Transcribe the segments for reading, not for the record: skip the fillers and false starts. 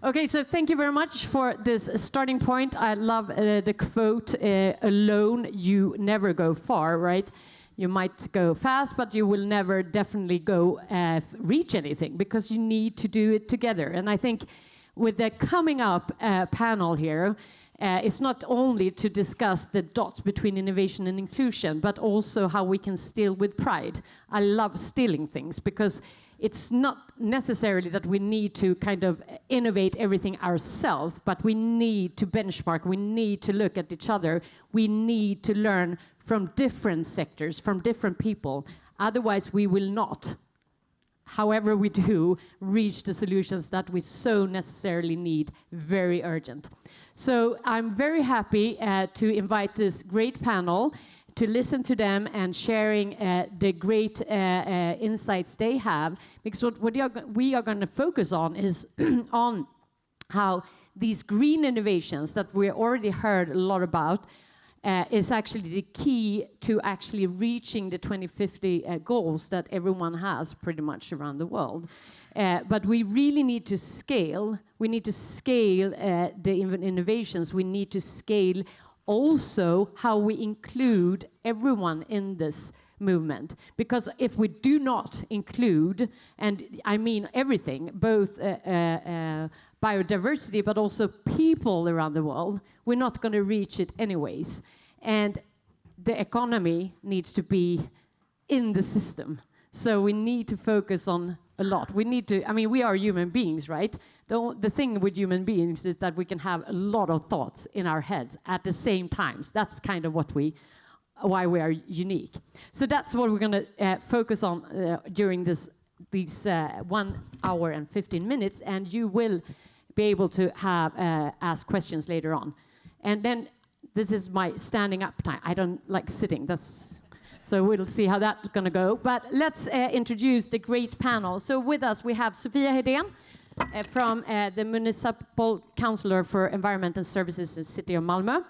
Okay, so thank you very much for this starting point. I love the quote, alone you never go far, right? You might go fast, but you will never definitely go reach anything, because you need to do it together. And I think with the coming up panel here, it's not only to discuss the dots between innovation and inclusion, but also how we can steal with pride. I love stealing things, because it's not necessarily that we need to kind of innovate everything ourselves, but we need to benchmark, we need to look at each other, we need to learn from different sectors, from different people. Otherwise, we will not, however we do, reach the solutions that we so necessarily need very urgent. So I'm very happy to invite this great panel to listen to them and sharing the great insights they have, because what we are going to focus on is on how these green innovations that we already heard a lot about is actually the key to actually reaching the 2050 goals that everyone has pretty much around the world. But we really need to scale. We need to scale the innovations. We need to scale also how we include everyone in this movement. Because if we do not include, and I mean everything, both biodiversity, but also people around the world, we're not going to reach it anyways. And the economy needs to be in the system. So we need to focus on a lot. We need to, I mean, we are human beings, right? The thing with human beings is that we can have a lot of thoughts in our heads at the same time. That's kind of why we are unique. So that's what we're going to focus on during these 1 hour and 15 minutes, and you will be able to have ask questions later on. And then this is my standing up time. I don't like sitting. So we'll see how that's going to go. But let's introduce the great panel. So with us we have Sofia Hedén from the Municipal Councillor for Environment and Services in the City of Malmö.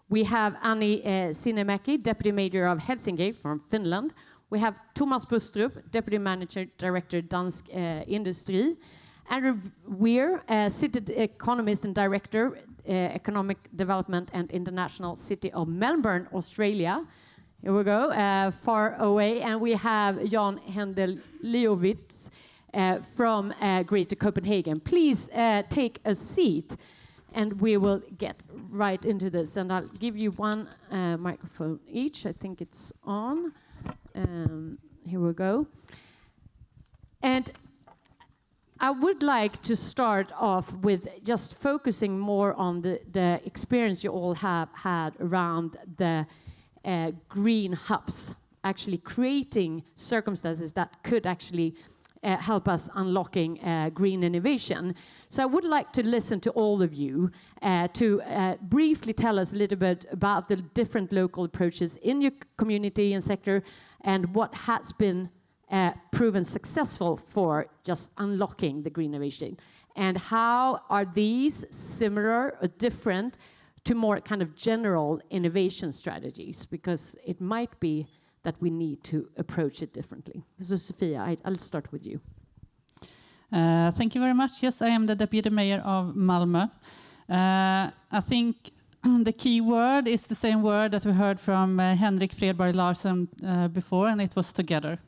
We have Anni Sinnemäki, Deputy Mayor of Helsinki from Finland. We have Thomas Bustrup, Deputy Manager Director Dansk Industri. Andrew Weir, City Economist and Director, Economic Development and International, City of Melbourne, Australia. Here we go, far away. And we have Jan Hendel Liowitz from Greater Copenhagen. Please take a seat, and we will get right into this. And I'll give you one microphone each. I think it's on. Here we go. And I would like to start off with just focusing more on the experience you all have had around the green hubs, actually creating circumstances that could actually help us unlocking green innovation. So I would like to listen to all of you to briefly tell us a little bit about the different local approaches in your community and sector, and what has been proven successful for just unlocking the green innovation, and how are these similar or different to more kind of general innovation strategies, because it might be that we need to approach it differently. So Sofia, I'll start with you. Thank you very much. Yes, I am the Deputy Mayor of Malmö. I think the key word is the same word that we heard from Henrik Fredberg Larsen before, and it was together.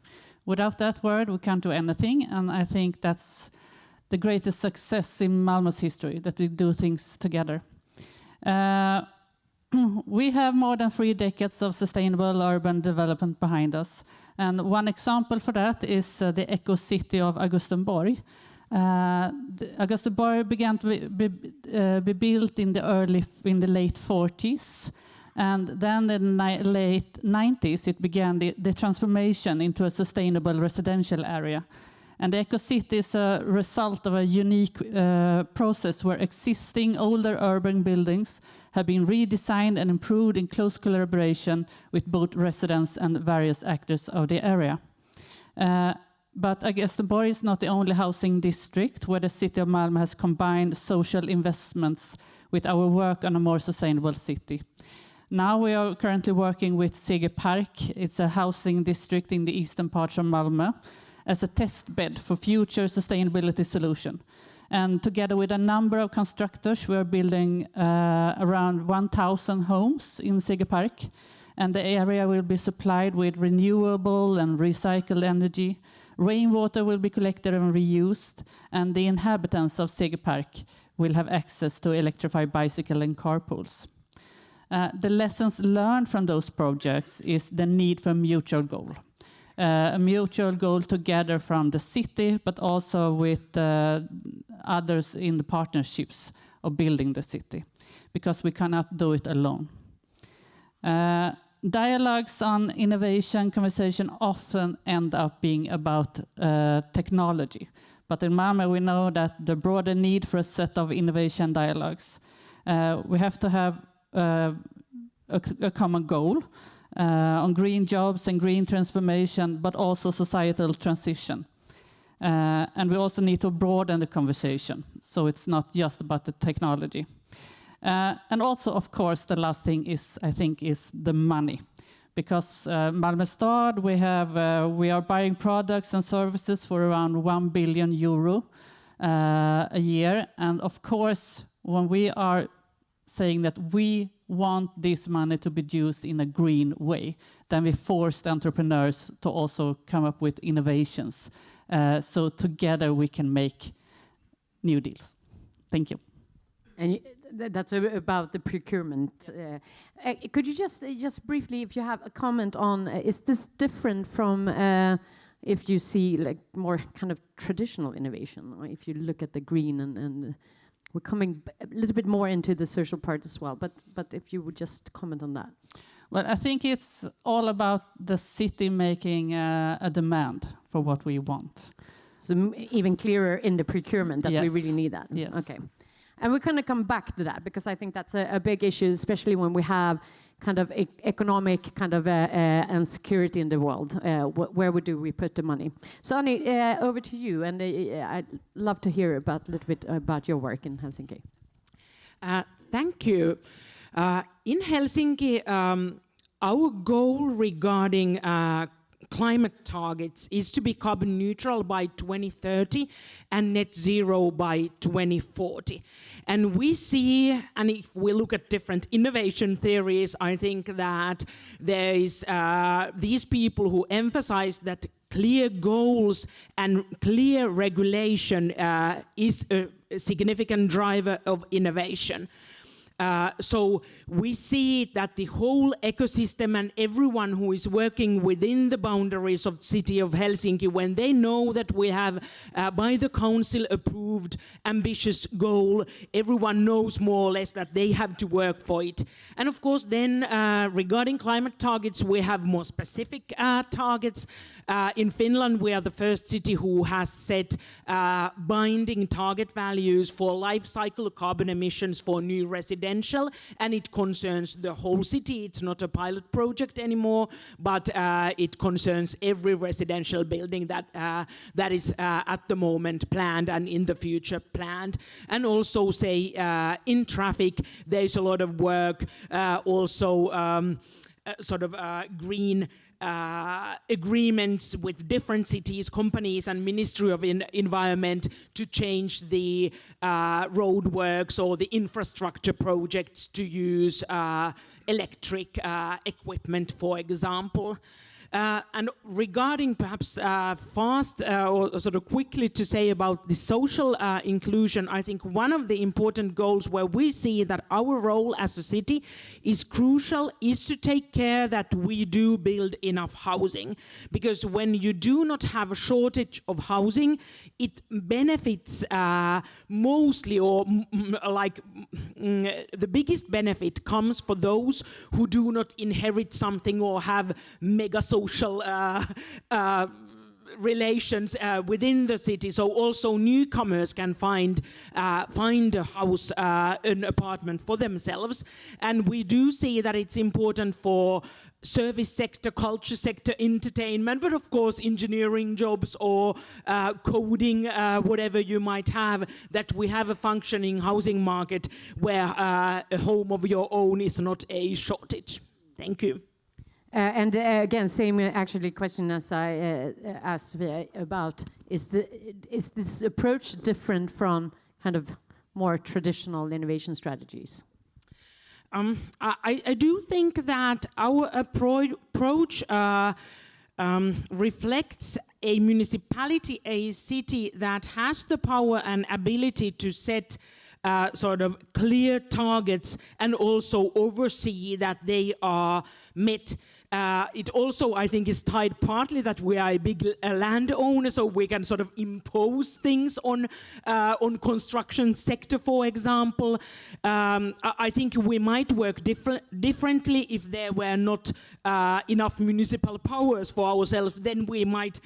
Without that word, we can't do anything, and I think that's the greatest success in Malmö's history, that we do things together. We have more than 3 decades of sustainable urban development behind us, and one example for that is the eco-city of Augustenborg. Augustenborg began to be built in the late 40s, and then in the late 90s it began the transformation into a sustainable residential area. And the eco-city is a result of a unique process where existing older urban buildings have been redesigned and improved in close collaboration with both residents and various actors of the area. But Augustenborg is not the only housing district where the City of Malmö has combined social investments with our work on a more sustainable city. Now we are currently working with Seger Park. It's a housing district in the eastern parts of Malmö, as a test bed for future sustainability solution. And together with a number of constructors, we are building around 1,000 homes in Segerpark. And the area will be supplied with renewable and recycled energy. Rainwater will be collected and reused, and the inhabitants of Segerpark will have access to electrified bicycle and carpools. The lessons learned from those projects is the need for mutual goal. A mutual goal together from the city, but also with others in the partnerships of building the city, because we cannot do it alone. Dialogues on innovation conversation often end up being about technology. But in Malmö, we know that the broader need for a set of innovation dialogues. We have to have a common goal on green jobs and green transformation, but also societal transition. And we also need to broaden the conversation, so it's not just about the technology. And also, of course, the last thing is, I think, is the money. Because Malmö Stad, we are buying products and services for around 1 billion euro a year. And of course, when we are saying that we want this money to be used in a green way, then we force the entrepreneurs to also come up with innovations. So together we can make new deals. Thank you. And that's about the procurement. Could you just briefly, if you have a comment on, is this different from if you see like more kind of traditional innovation, or if you look at the green and we're coming a little bit more into the social part as well, but if you would just comment on that. Well, I think it's all about the city making a demand for what we want. So even clearer in the procurement that we really need that. Yes. Okay. And we're going to come back to that, because I think that's a big issue, especially when we have kind of economic kind of insecurity in the world. Where do we put the money? So Annie, over to you, and I'd love to hear a little bit about your work in Helsinki. Thank you. In Helsinki, our goal regarding climate targets is to be carbon neutral by 2030 and net zero by 2040. And we see, and if we look at different innovation theories, I think that there is these people who emphasize that clear goals and clear regulation is a significant driver of innovation. So we see that the whole ecosystem and everyone who is working within the boundaries of the city of Helsinki, when they know that we have by the council approved ambitious goal, everyone knows more or less that they have to work for it. And of course then regarding climate targets, we have more specific targets. In Finland, we are the first city who has set binding target values for life cycle carbon emissions for new residential, and it concerns the whole city. It's not a pilot project anymore, but it concerns every residential building that is at the moment planned and in the future planned. And also, say, in traffic, there's a lot of work, also green agreements with different cities, companies, and Ministry of Environment to change the roadworks or the infrastructure projects to use electric equipment, for example. And regarding perhaps fast or sort of quickly to say about the social inclusion, I think one of the important goals where we see that our role as a city is crucial is to take care that we do build enough housing. Because when you do not have a shortage of housing, it benefits mostly, or the biggest benefit comes for those who do not inherit something or have mega social relations within the city. So also newcomers can find a house, an apartment for themselves. And we do see that it's important for service sector, culture sector, entertainment, but of course engineering jobs or coding, whatever you might have, that we have a functioning housing market where a home of your own is not a shortage. Thank you. And again, same actually question as I asked about, is this approach different from kind of more traditional innovation strategies? I do think that our approach reflects a municipality, a city that has the power and ability to set sort of clear targets and also oversee that they are met. It also, I think, is tied partly that we are a big landowner, so we can sort of impose things on construction sector, for example. I think we might work differently if there were not enough municipal powers for ourselves. Then we might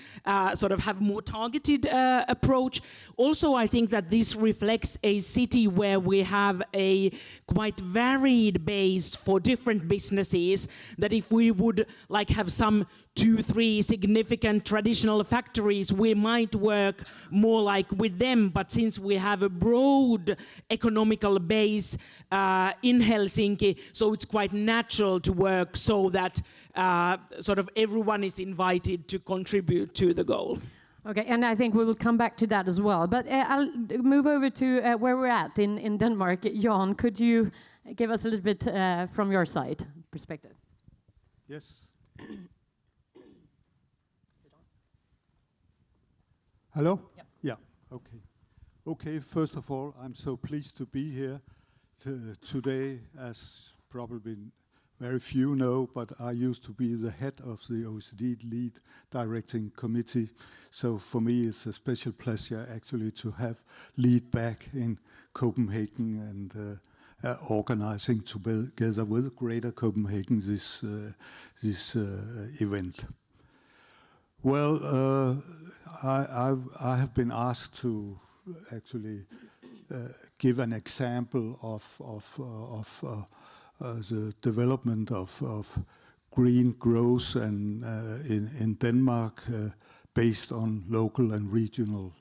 sort of have more targeted approach. Also, I think that this reflects a city where we have a quite varied base for different businesses, that if we would like have some 2-3 significant traditional factories, we might work more like with them. But since we have a broad economical base in Helsinki, so it's quite natural to work so that sort of everyone is invited to contribute to the goal. Okay, and I think we will come back to that as well. But I'll move over to where we're at in Denmark. Jan, could you give us a little bit from your side perspective? Yes. Hello? Yep. Yeah, okay. Okay, first of all, I'm so pleased to be here today, as probably very few know, but I used to be the head of the OECD lead directing committee. So for me, it's a special pleasure actually to have lead back in Copenhagen and organizing together with Greater Copenhagen this event. Well, I have been asked to actually give an example of the development of green growth and in Denmark based on local and regional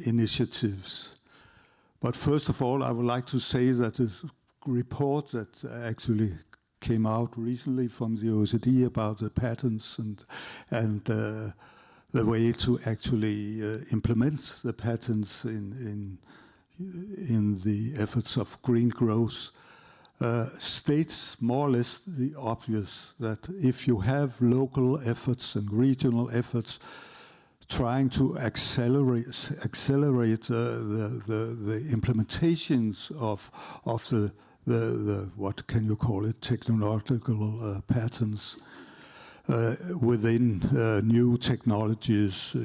initiatives. But first of all, I would like to say that the report that actually came out recently from the OECD about the patterns and the way to actually implement the patterns in the efforts of green growth states more or less the obvious, that if you have local efforts and regional efforts trying to accelerate the implementations of the what can you call it, technological patterns within new technologies,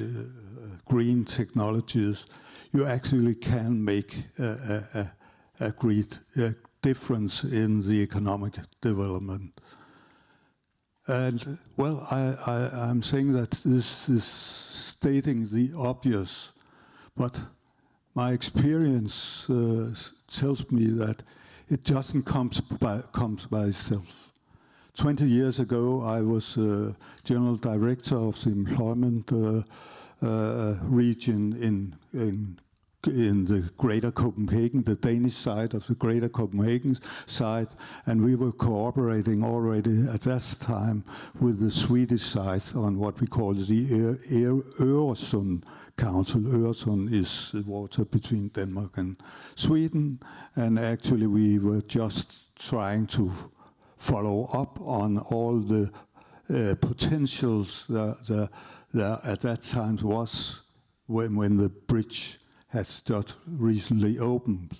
green technologies, you actually can make a great difference in the economic development. And well, I'm saying that this is stating the obvious, but my experience tells me that it doesn't comes by itself. 20 years ago, I was general director of the employment region in the Greater Copenhagen, the Danish side of the Greater Copenhagen side, and we were cooperating already at that time with the Swedish side on what we call the Öresund Council. Öresund is the water between Denmark and Sweden, and actually we were just trying to follow up on all the potentials that at that time was when the bridge has just recently opened.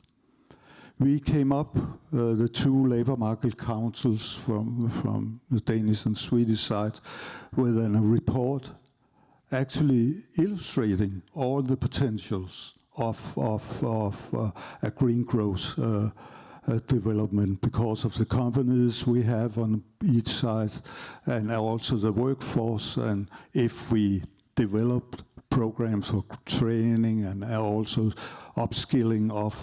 We came up, the two labor market councils from the Danish and Swedish side, with a report actually illustrating all the potentials of a green growth development because of the companies we have on each side and also the workforce, and if we developed programs for training and also upskilling of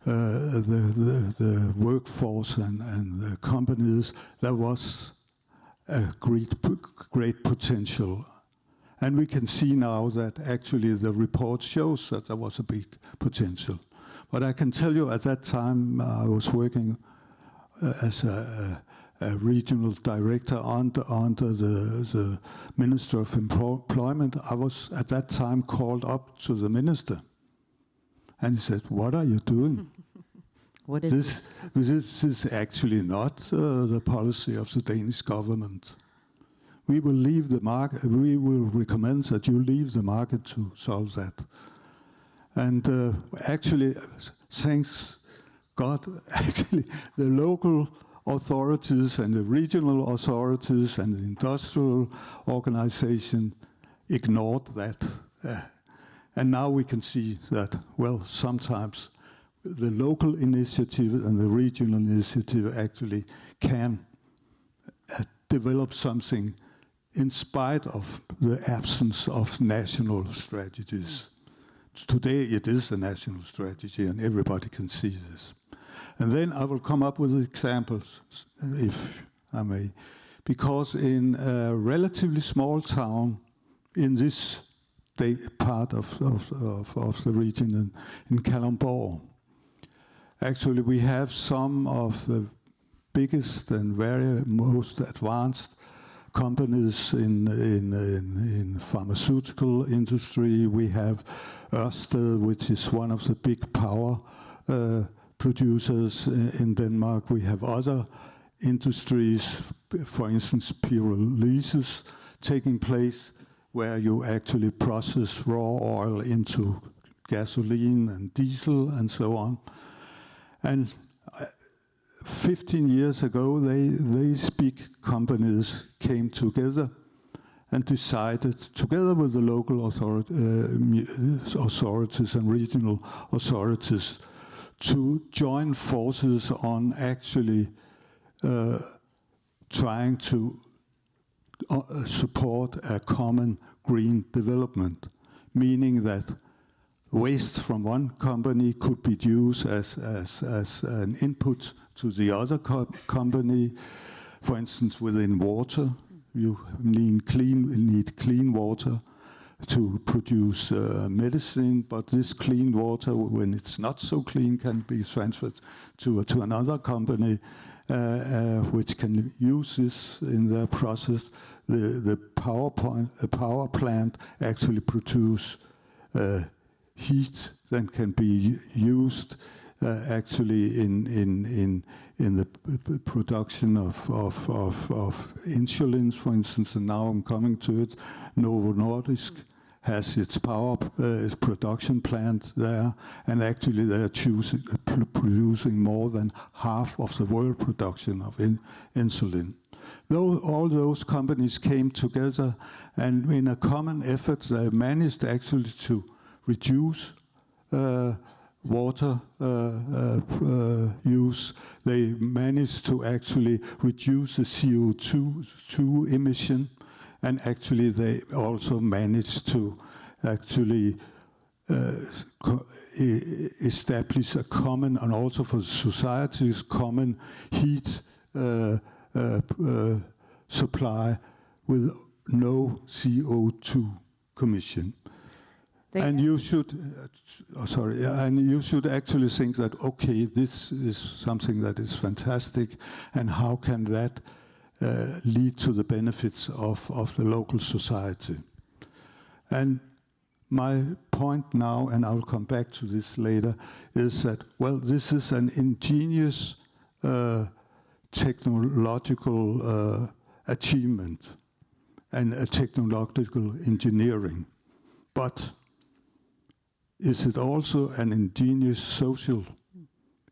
the workforce and the companies, there was a great potential. And we can see now that actually the report shows that there was a big potential. But I can tell you at that time I was working as a regional director under the Minister of Employment, I was at that time called up to the minister. And he said, "What are you doing? What is this? This is actually not the policy of the Danish government. We will leave the market. We will recommend that you leave the market to solve that." And actually, thanks God, actually, the local authorities and the regional authorities and the industrial organization ignored that. And now we can see that, well, sometimes the local initiative and the regional initiative actually can develop something in spite of the absence of national strategies. Today it is a national strategy and everybody can see this. And then I will come up with examples, if I may. Because in a relatively small town in this part of the region in Kalundborg, actually we have some of the biggest and very most advanced companies in pharmaceutical industry. We have Ørsted, which is one of the big power producers in Denmark. We have other industries, for instance, pyrolysis taking place, where you actually process raw oil into gasoline and diesel and so on. And 15 years ago, these big companies came together and decided, together with the local authorities and regional authorities, to join forces on actually trying to support a common green development, meaning that waste from one company could be used as an input to the other company. For instance, within water, you need clean water to produce medicine, but this clean water, when it's not so clean, can be transferred to another company which can use this in their process. The power plant actually produce heat that can be used actually in the production of insulins, for instance, and now I'm coming to it. Novo Nordisk has its its production plant there, and actually they are producing more than half of the world production of insulin. All those companies came together, and in a common effort, they managed actually to reduce water use. They managed to actually reduce the CO2 emission, and actually they also managed to actually establish a common, and also for societies, common heat supply with no CO2 emission. And you should, and you should actually think that, okay, this is something that is fantastic, and how can that lead to the benefits of the local society? And my point now, and I'll come back to this later, is that, well, this is an ingenious technological achievement and a technological engineering. But is it also an ingenious social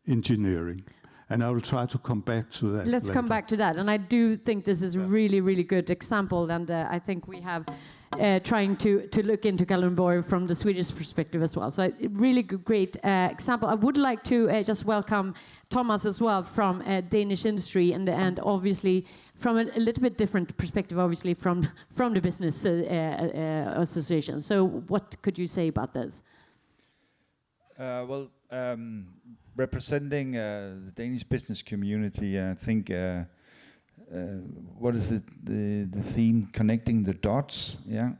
engineering? And I will try to come back to that. Let's later. come back to that. And I do think this is a really, really good example. And I think we have trying to look into Kalundborg from the Swedish perspective as well. So a really great example. I would like to just welcome Thomas as well from Danish industry, and obviously from a little bit different perspective, obviously from the business association. So what could you say about this? Representing the Danish business community, I think what is it? The theme, connecting the dots. Yeah.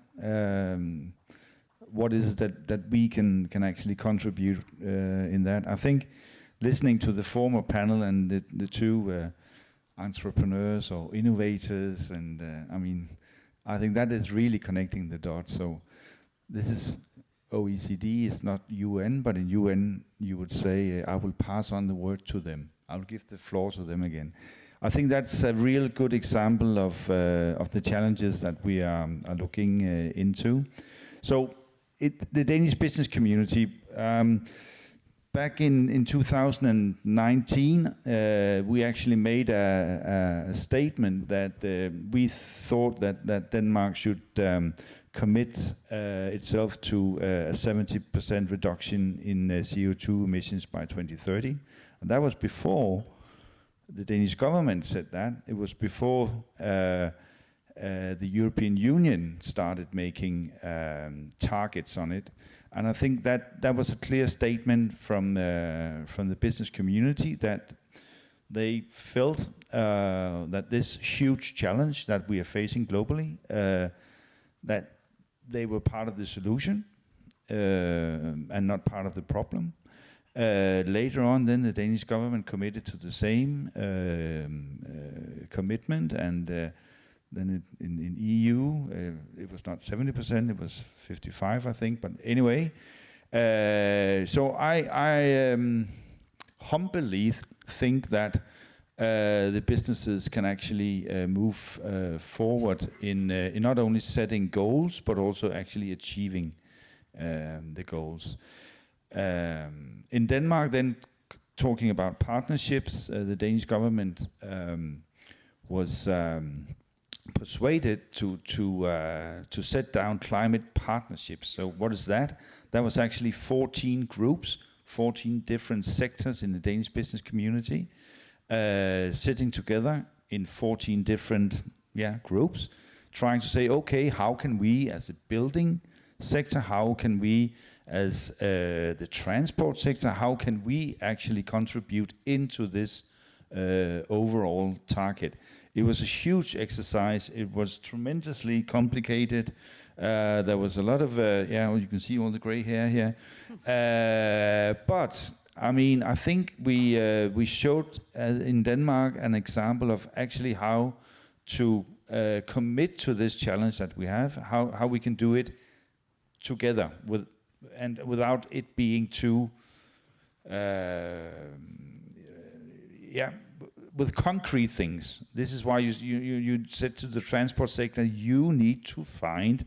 What is it that we can actually contribute in that? I think listening to the former panel and the two entrepreneurs or innovators, and I mean, I think that is really connecting the dots. So this is OECD, it's not UN, but in UN you would say, I will pass on the word to them. I'll give the floor to them again. I think that's a real good example of the challenges that we are looking into. So the Danish business community, back in 2019, we actually made a statement that we thought that Denmark should commit itself to a 70% reduction in CO2 emissions by 2030. And that was before the Danish government said that. It was before the European Union started making targets on it. And I think that was a clear statement from the business community that they felt that this huge challenge that we are facing globally, that they were part of the solution and not part of the problem. Later on, then the Danish government committed to the same commitment, and then in EU, it was not 70%, it was 55, I think. But anyway, so I humbly think that the businesses can actually move forward in not only setting goals, but also actually achieving the goals. In Denmark, then, talking about partnerships, the Danish government was persuaded to set down climate partnerships. So what is that? That was actually 14 groups, 14 different sectors in the Danish business community, sitting together in 14 different groups, trying to say, okay, how can we as a building sector, how can we as the transport sector, how can we actually contribute into this overall target? It was a huge exercise. It was tremendously complicated. There was a lot of, you can see all the gray hair here. But I mean, I think we showed in Denmark an example of actually how to commit to this challenge that we have, how we can do it together without it being too, with concrete things. This is why you said to the transport sector, you need to find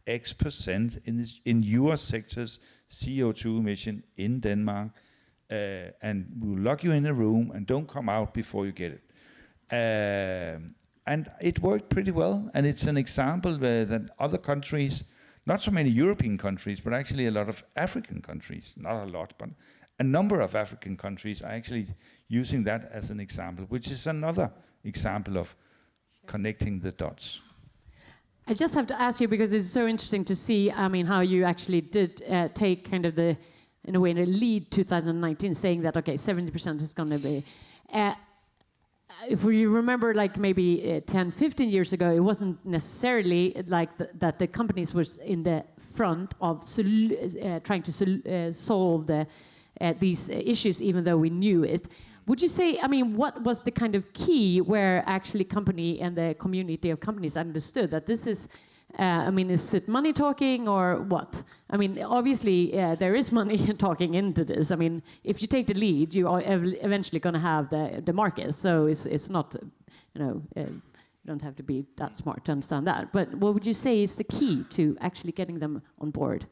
X% in your sector's CO2 emission in Denmark, and we'll lock you in a room and don't come out before you get it. And it worked pretty well, and it's an example that other countries, not so many European countries, but actually a lot of African countries, not a lot, but a number of African countries are actually using that as an example, which is another example of connecting the dots. I just have to ask you, because it's so interesting to see, I mean, how you actually did take kind of the, in a way, the lead 2019, saying that, okay, 70% is going to be. If we remember, like maybe 10, 15 years ago, it wasn't necessarily like that the companies were in the front of trying to solve these issues, even though we knew it. Would you say, I mean, what was the kind of key where actually company and the community of companies understood that this is, I mean, is it money talking or what? I mean, obviously there is money talking into this. I mean, if you take the lead, you are eventually going to have the market. So it's not, you don't have to be that smart to understand that. But what would you say is the key to actually getting them on board?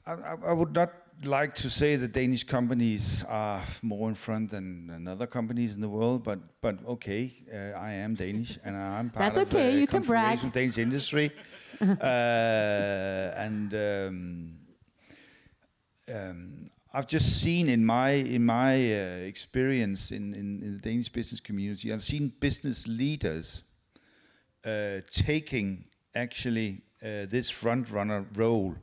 I would not like to say that Danish companies are more in front than other companies in the world, but okay, I am Danish and I'm part of the Confederation of Danish Industry, and I've just seen in my experience in the Danish business community, I've seen business leaders taking actually this front runner role.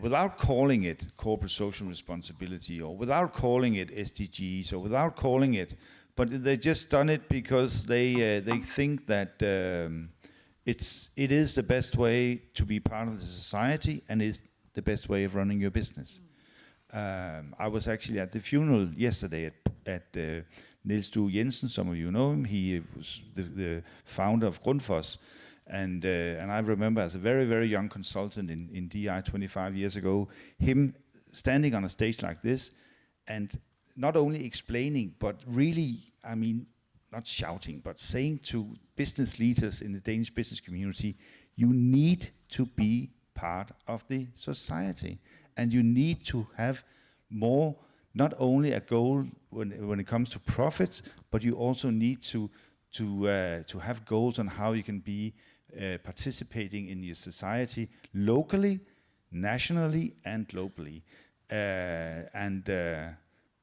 Without calling it corporate social responsibility, or without calling it SDGs, or without calling it, but they just done it because they think that it is the best way to be part of the society, and the best way of running your business. I was actually at the funeral yesterday at Niels Due Jensen. Some of you know him. He was the founder of Grundfos. And I remember as a very, very young consultant in DI 25 years ago, him standing on a stage like this and not only explaining, but really, I mean, not shouting, but saying to business leaders in the Danish business community, you need to be part of the society. And you need to have more, not only a goal when it comes to profits, but you also need to have goals on how you can be participating in your society locally, nationally, and globally.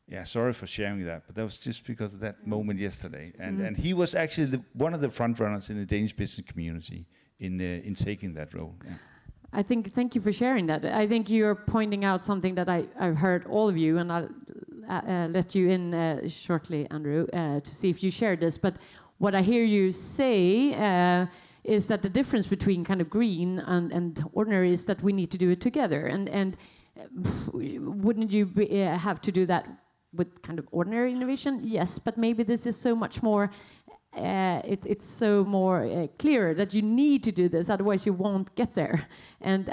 Yeah, sorry for sharing that, but that was just because of that moment yesterday. And he was actually one of the front runners in the Danish business community in taking that role. Yeah. I think, thank you for sharing that. I think you're pointing out something that I've heard all of you, and I'll let you in shortly, Andrew, to see if you shared this. But what I hear you say is that the difference between kind of green and ordinary is that we need to do it together. And wouldn't you have to do that with kind of ordinary innovation? Yes, but maybe this is so much more. It's so more clear that you need to do this, otherwise you won't get there. And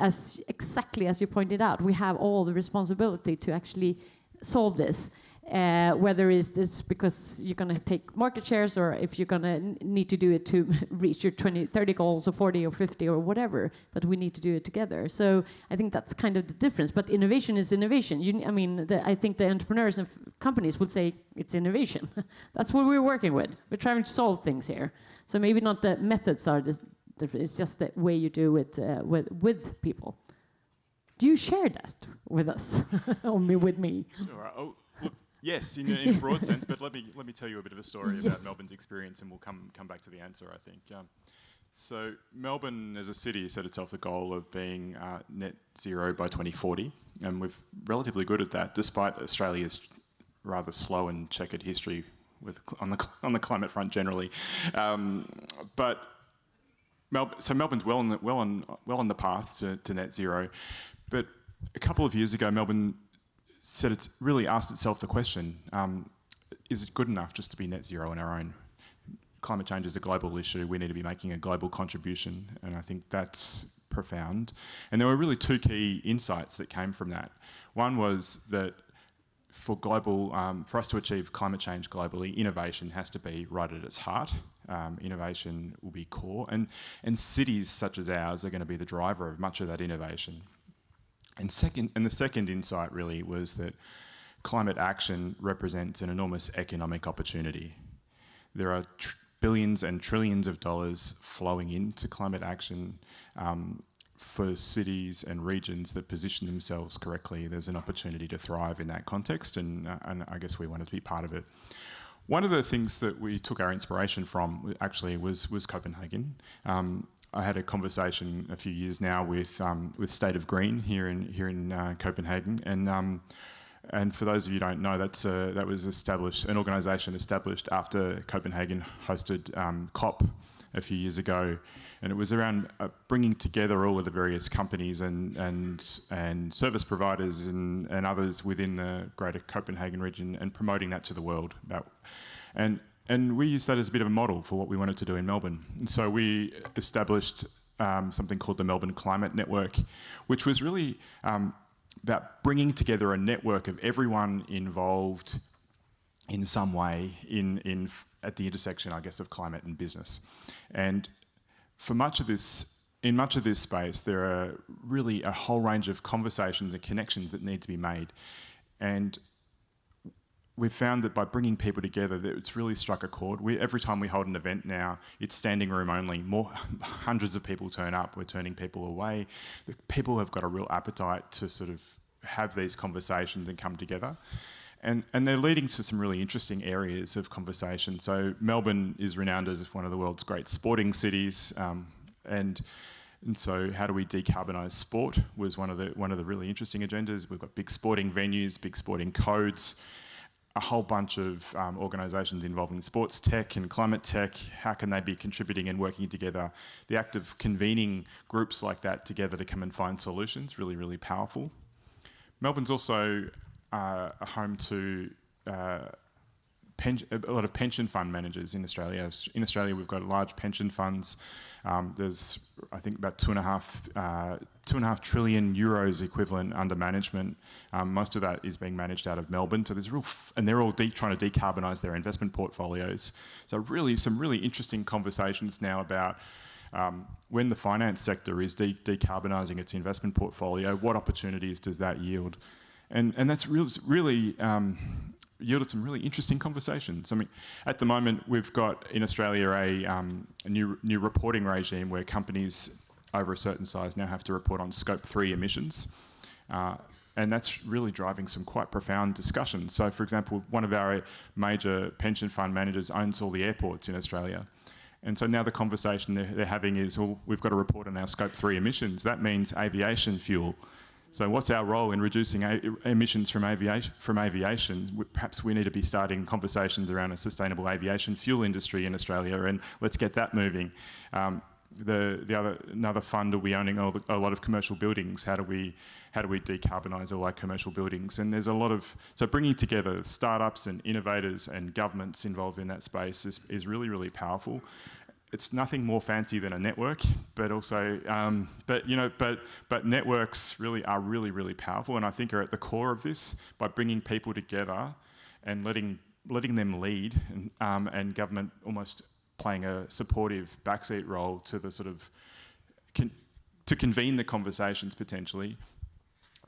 exactly as you pointed out, we have all the responsibility to actually solve this. Whether it's because you're going to take market shares, or if you're going to need to do it to reach your 20, 30 goals, or 40 or 50 or whatever, but we need to do it together. So I think that's kind of the difference. But innovation is innovation. I think the entrepreneurs and companies would say it's innovation. That's what we're working with. We're trying to solve things here. So maybe not the methods are different. It's just the way you do it with people. Do you share that with us, or with me? Sure. Look, yes, in a broad sense, but let me tell you a bit of a story about Melbourne's experience, and we'll come back to the answer, I think. So Melbourne as a city set itself the goal of being net zero by 2040, and we're relatively good at that, despite Australia's rather slow and checkered history on the climate front generally. But Melbourne's well on the path to net zero. But a couple of years ago, Melbourne really asked itself the question, is it good enough just to be net zero on our own? Climate change is a global issue. We need to be making a global contribution, and I think that's profound. And there were really two key insights that came from that. One was that for us to achieve climate change globally, innovation has to be right at its heart. Innovation will be core, and cities such as ours are going to be the driver of much of that innovation. And the second insight really was that climate action represents an enormous economic opportunity. There are billions and trillions of dollars flowing into climate action for cities and regions that position themselves correctly. There's an opportunity to thrive in that context, and I guess we wanted to be part of it. One of the things that we took our inspiration from actually was Copenhagen. I had a conversation a few years now with State of Green here in Copenhagen, and for those of you who don't know, that was an organisation established after Copenhagen hosted COP a few years ago, and it was around bringing together all of the various companies and service providers and others within the greater Copenhagen region and promoting that to the world. And we used that as a bit of a model for what we wanted to do in Melbourne. And so we established something called the Melbourne Climate Network, which was really about bringing together a network of everyone involved in some way at the intersection, I guess, of climate and business. And in much of this space, there are really a whole range of conversations and connections that need to be made. And we've found that by bringing people together, that it's really struck a chord. Every time we hold an event now, it's standing room only. Hundreds of people turn up. We're turning people away. The people have got a real appetite to sort of have these conversations and come together. And they're leading to some really interesting areas of conversation. So Melbourne is renowned as one of the world's great sporting cities, and so how do we decarbonise sport was one of the really interesting agendas. We've got big sporting venues, big sporting codes. a whole bunch of organisations involved in sports tech and climate tech. How can they be contributing and working together? The act of convening groups like that together to come and find solutions, really, really powerful. Melbourne's also a home to a lot of pension fund managers in Australia. In Australia, we've got large pension funds. There's, I think, about 2.5 trillion euros equivalent under management. Most of that is being managed out of Melbourne. So there's and they're all trying to decarbonise their investment portfolios. So really, some really interesting conversations now about when the finance sector is decarbonising its investment portfolio, what opportunities does that yield? And that's really yielded some really interesting conversations. I mean, at the moment, we've got in Australia a new reporting regime where companies over a certain size now have to report on Scope 3 emissions. And that's really driving some quite profound discussions. So, for example, one of our major pension fund managers owns all the airports in Australia. And so now the conversation they're having is, well, we've got to report on our Scope 3 emissions. That means aviation fuel. So what's our role in reducing emissions from aviation? Perhaps we need to be starting conversations around a sustainable aviation fuel industry in Australia, and let's get that moving. Another fund will be owning a lot of commercial buildings. How do we decarbonise all our commercial buildings? And there's a lot of, so bringing together startups and innovators and governments involved in that space is really, really powerful. It's nothing more fancy than a network, but also, but networks really are really powerful, and I think are at the core of this by bringing people together and letting them lead, and government almost playing a supportive backseat role to the sort of to convene the conversations potentially.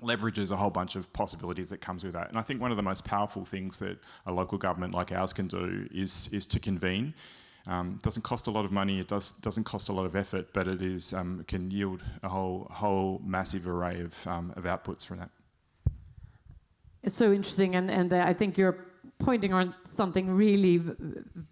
Leverages a whole bunch of possibilities that comes with that, and I think one of the most powerful things that a local government like ours can do is to convene. Doesn't cost a lot of money. It doesn't cost a lot of effort, but it is can yield a whole massive array of outputs from that. It's so interesting, and I think you're pointing on something really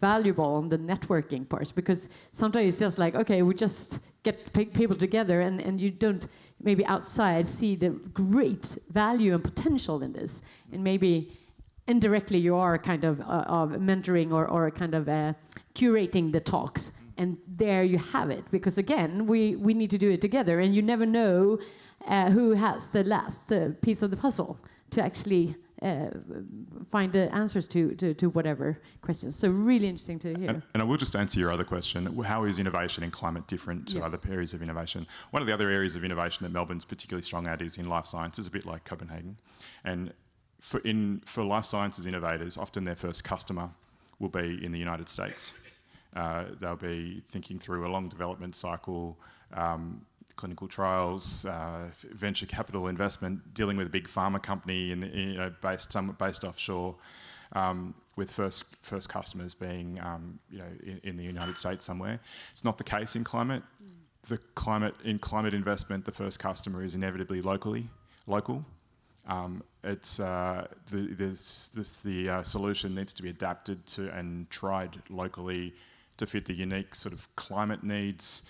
valuable on the networking part, because sometimes it's just like, okay, we just get people together, and you don't maybe outside see the great value and potential in this, and maybe indirectly you are kind of mentoring or kind of curating the talks, and there you have it, because again we need to do it together, and you never know who has the last piece of the puzzle to actually find the answers to whatever questions. So really interesting to hear. And I will just answer your other question. How is innovation in climate different to other areas of innovation? One of the other areas of innovation that Melbourne's particularly strong at is in life sciences, a bit like Copenhagen. And for life sciences innovators, often their first customer will be in the United States. They'll be thinking through a long development cycle, clinical trials, venture capital investment, dealing with a big pharma company based offshore, with first customers being in the United States somewhere. It's not the case in climate. In climate investment, the first customer is inevitably local. The solution needs to be adapted to and tried locally to fit the unique sort of climate needs,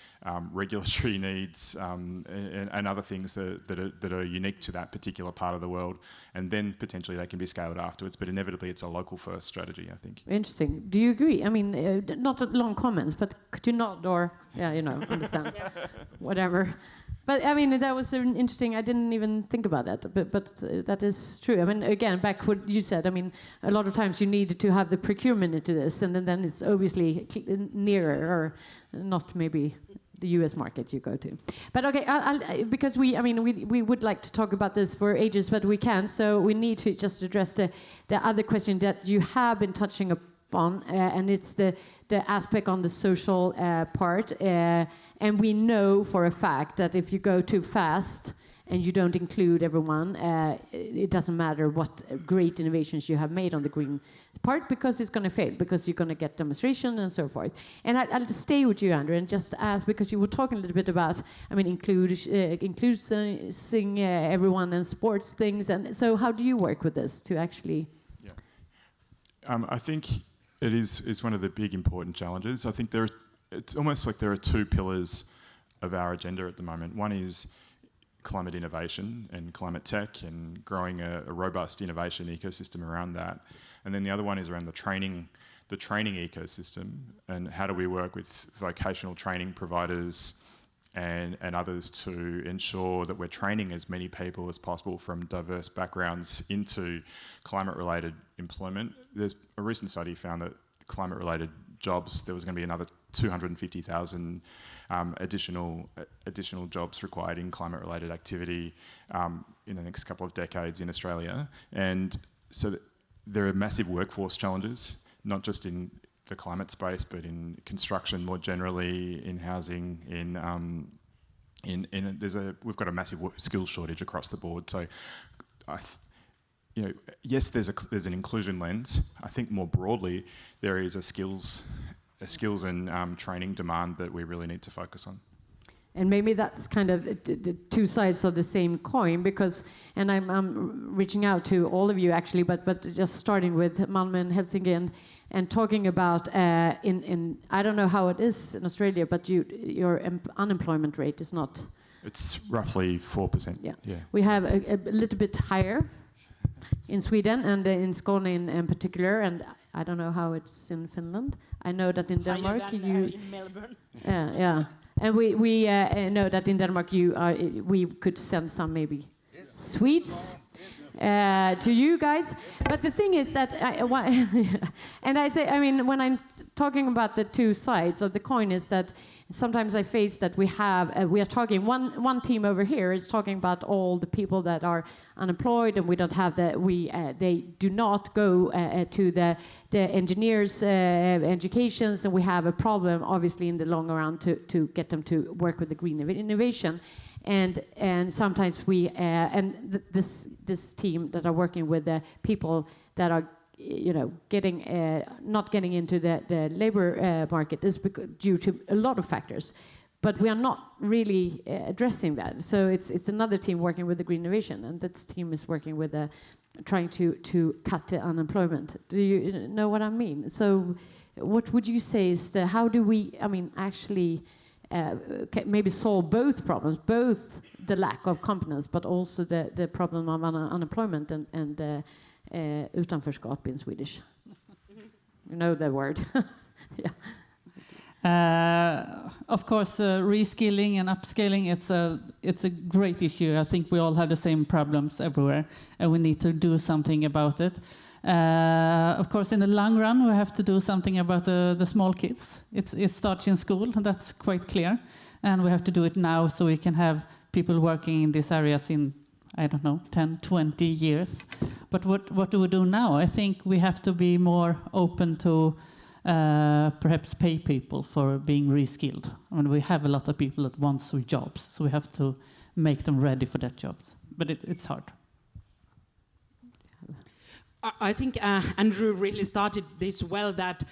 regulatory needs, and other things that are unique to that particular part of the world. And then potentially they can be scaled afterwards, but inevitably it's a local first strategy, I think. Interesting. Do you agree? I mean, not long comments, but could you nod or, understand, whatever. But I mean, that was interesting. I didn't even think about that, but that is true. I mean, again, back what you said. I mean, a lot of times you need to have the procurement into this, and then it's obviously nearer, or not maybe the U.S. market you go to. But okay, because we would like to talk about this for ages, but we can't. So we need to just address the other question that you have been touching upon, and it's the aspect on the social part. And we know for a fact that if you go too fast and you don't include everyone, it doesn't matter what great innovations you have made on the green part, because it's going to fail, because you're going to get demonstration and so forth. And I'll stay with you, Andrew, and just ask, because you were talking a little bit about, including everyone in sports things. And so how do you work with this to actually... I think it is one of the big important challenges. I think it's almost like there are two pillars of our agenda at the moment. One is climate innovation and climate tech and growing a robust innovation ecosystem around that. And then the other one is around the training ecosystem, and how do we work with vocational training providers and others to ensure that we're training as many people as possible from diverse backgrounds into climate-related employment. There's a recent study found that climate-related jobs, there was going to be another 250,000 additional jobs required in climate-related activity in the next couple of decades in Australia. And so there are massive workforce challenges, not just in the climate space, but in construction more generally, in housing, we've got a massive skills shortage across the board. So, yes, there's an inclusion lens. I think more broadly, there is a skills and training demand that we really need to focus on. And maybe that's kind of the two sides of the same coin, because, and I'm reaching out to all of you actually, but just starting with Malmö and Helsinki and talking about in I don't know how it is in Australia, but your unemployment rate is not. It's roughly 4%. Yeah. Yeah. We have a little bit higher in Sweden and in Skåne in particular, and I don't know how it's in Finland. I know that in Denmark in Melbourne. Yeah. And we know that in Denmark we could send some maybe sweets to you guys. But the thing is that, and I say, I mean, when I'm talking about the two sides of the coin, is that sometimes I face that we are talking, one team over here is talking about all the people that are unemployed, and we don't have they do not go to the engineers educations, and we have a problem obviously in the long run to get them to work with the green innovation. And sometimes this team that are working with the people that are not getting into the labor market is due to a lot of factors, but we are not really addressing that. So it's another team working with the green innovation, and that team is working with trying to cut the unemployment. Do you know what I mean? So what would you say is how do we, actually maybe solve both problems, both the lack of competence, but also the problem of unemployment and utanförskap in Swedish? You know the word. Yeah. Of course, reskilling and upskilling, it's a great issue. I think we all have the same problems everywhere, and we need to do something about it. Of course, in the long run, we have to do something about the small kids. It starts in school, and that's quite clear. And we have to do it now so we can have people working in these areas in, I don't know, 10, 20 years. But what do we do now? I think we have to be more open to perhaps pay people for being reskilled. I mean, we have a lot of people that want jobs, so we have to make them ready for that jobs. But it's hard. I think Andrew really started this well, that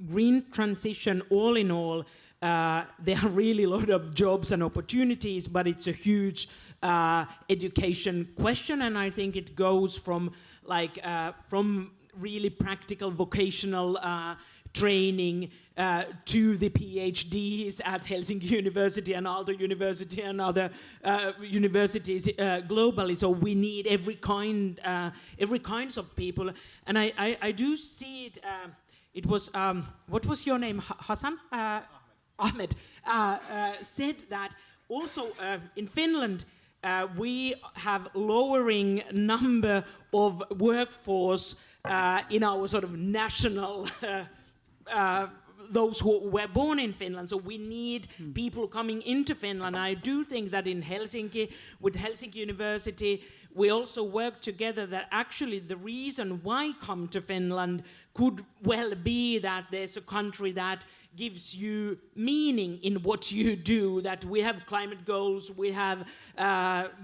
green transition, all in all, there are really a lot of jobs and opportunities, but it's a huge education question, and I think it goes from from really practical vocational training to the PhDs at Helsinki University and Aalto University and other universities globally. So we need every kinds of people, and I do see it. It was what was your name, Hassan? Ahmed said that also in Finland. We have lowering number of workforce in our sort of national, those who were born in Finland. So we need people coming into Finland. I do think that in Helsinki, with Helsinki University, we also work together that actually the reason why come to Finland could well be that there's a country that gives you meaning in what you do, that we have climate goals, we have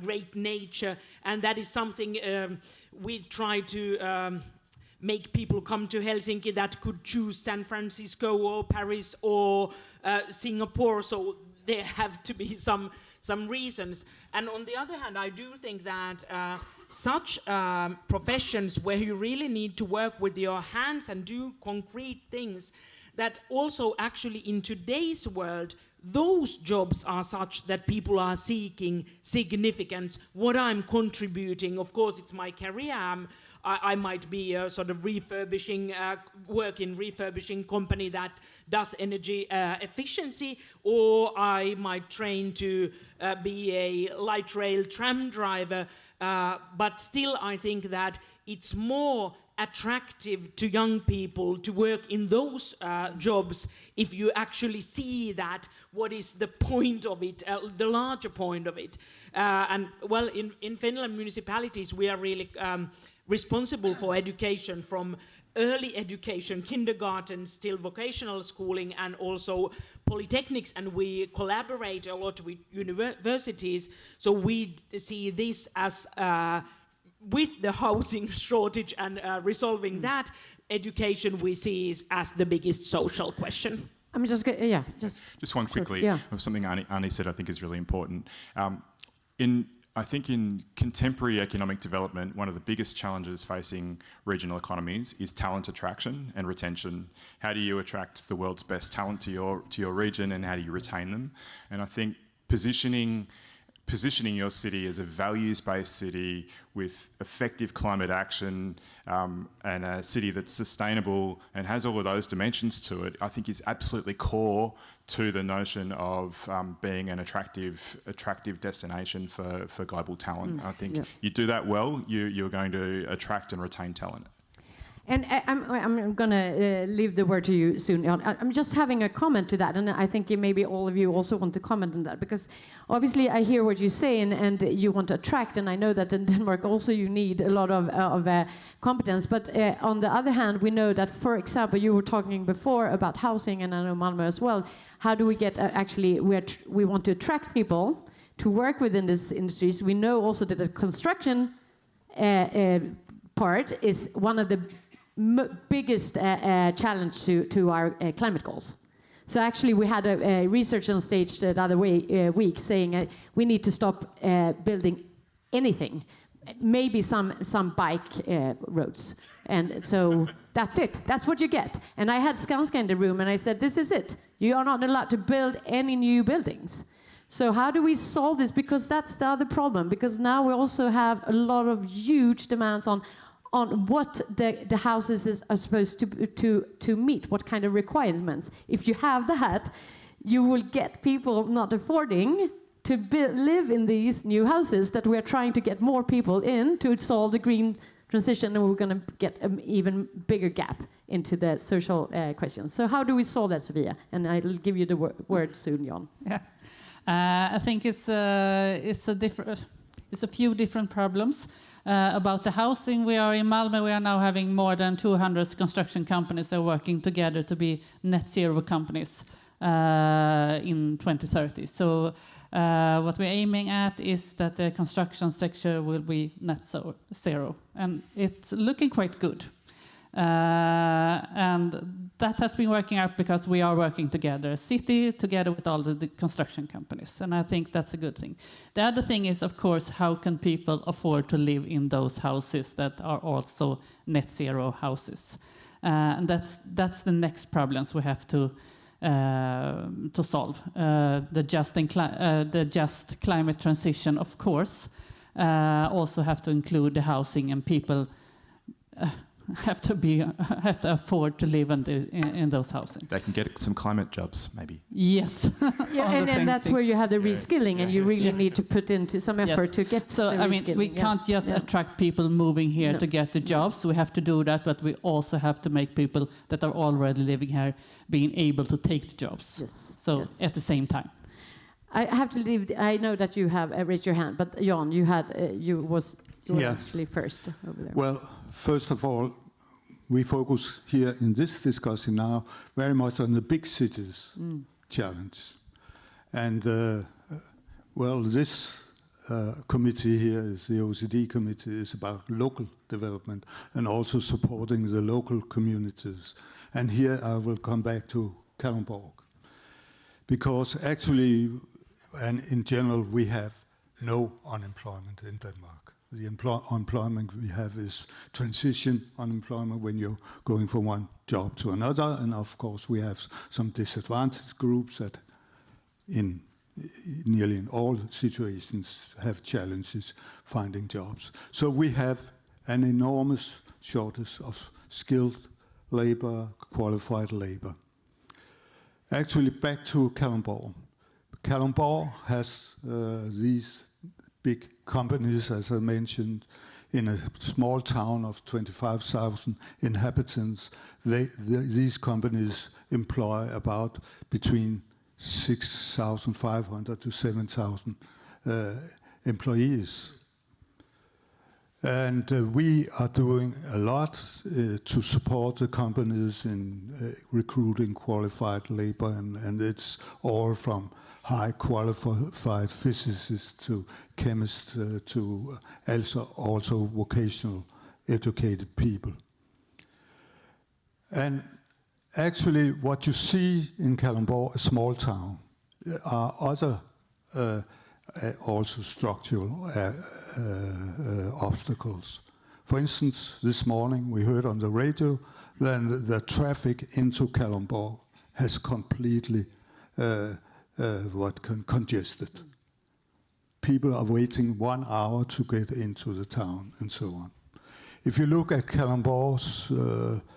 great nature, and that is something we try to make people come to Helsinki that could choose San Francisco or Paris or Singapore, so there have to be some reasons. And on the other hand, I do think that such professions where you really need to work with your hands and do concrete things, that also actually in today's world those jobs are such that people are seeking significance, what I'm contributing. Of course, it's my career. I might be a sort of refurbishing, work in refurbishing company that does energy efficiency, or I might train to be a light rail tram driver. But still, I think that it's more attractive to young people to work in those jobs if you actually see that what is the point of it, the larger point of it. And well, in Finland municipalities, we are really responsible for education, from early education, kindergarten, still vocational schooling, and also polytechnics, and we collaborate a lot with universities. So we see this as with the housing shortage and resolving that, education we see as the biggest social question. I'm just Just one quickly, of something Arnie said I think is really important. I think in contemporary economic development, one of the biggest challenges facing regional economies is talent attraction and retention. How do you attract the world's best talent to your region, and how do you retain them? And I think positioning your city as a values-based city with effective climate action and a city that's sustainable and has all of those dimensions to it, I think is absolutely core to the notion of being an attractive destination for global talent. I think you do that well, you're going to attract and retain talent. And I'm going to leave the word to you soon, Jan. I'm just having a comment to that, and I think maybe all of you also want to comment on that, because obviously I hear what you say, and you want to attract, and I know that in Denmark also you need a lot of competence. But on the other hand, we know that, for example, you were talking before about housing, and I know Malmö as well. How do we get we want to attract people to work within these industries? We know also that the construction part is one of the biggest challenge to our climate goals. So actually we had a research on stage the other week saying we need to stop building anything, maybe some bike roads. And so that's it. That's what you get. And I had Skanska in the room, and I said, this is it. You are not allowed to build any new buildings. So how do we solve this? Because that's the other problem. Because now we also have a lot of huge demands on what the houses are supposed to meet, what kind of requirements. If you have that, you will get people not affording to live in these new houses that we're trying to get more people in to solve the green transition, and we're going to get an even bigger gap into the social questions. So how do we solve that, Sofia? And I'll give you the word soon, Jan. Yeah, I think it's a few different problems. About the housing, we are in Malmö, we are now having more than 200 construction companies that are working together to be net zero companies in 2030. So what we're aiming at is that the construction sector will be net zero, and it's looking quite good. And that has been working out because we are working together, city together with all the construction companies, and I think that's a good thing. The other thing is, of course, how can people afford to live in those houses that are also net zero houses? And that's the next problems we have to solve. The just climate transition, of course, also have to include the housing, and people have to afford to live in those housing. They can get some climate jobs, maybe. Yes. and that's where you have the reskilling, and you really need to put into some effort to get. So I mean, we can't just attract people moving here to get the jobs. We have to do that, but we also have to make people that are already living here being able to take the jobs. Yes. So at the same time. I have to leave. I know that you have raised your hand, but Jan, you were actually first over there. Well, first of all, we focus here in this discussion now very much on the big cities challenge. And, well, this committee here is the OECD committee, is about local development and also supporting the local communities. And here I will come back to Kalundborg. Because actually, and in general, we have no unemployment in Denmark. The employment we have is transition unemployment when you're going from one job to another. And of course, we have some disadvantaged groups that nearly in all situations have challenges finding jobs. So we have an enormous shortage of skilled labor, qualified labor. Actually, back to Kalundborg. Kalundborg has these big companies, as I mentioned, in a small town of 25,000 inhabitants. These companies employ about between 6,500 to 7,000 employees. And we are doing a lot to support the companies in recruiting qualified labor, and it's all from high qualified physicists to chemists to also vocational educated people. And actually what you see in Kalundborg, a small town, are other also structural obstacles. For instance, this morning we heard on the radio that the traffic into Kalundborg has completely congested. People are waiting 1 hour to get into the town and so on. If you look at Kalundborg's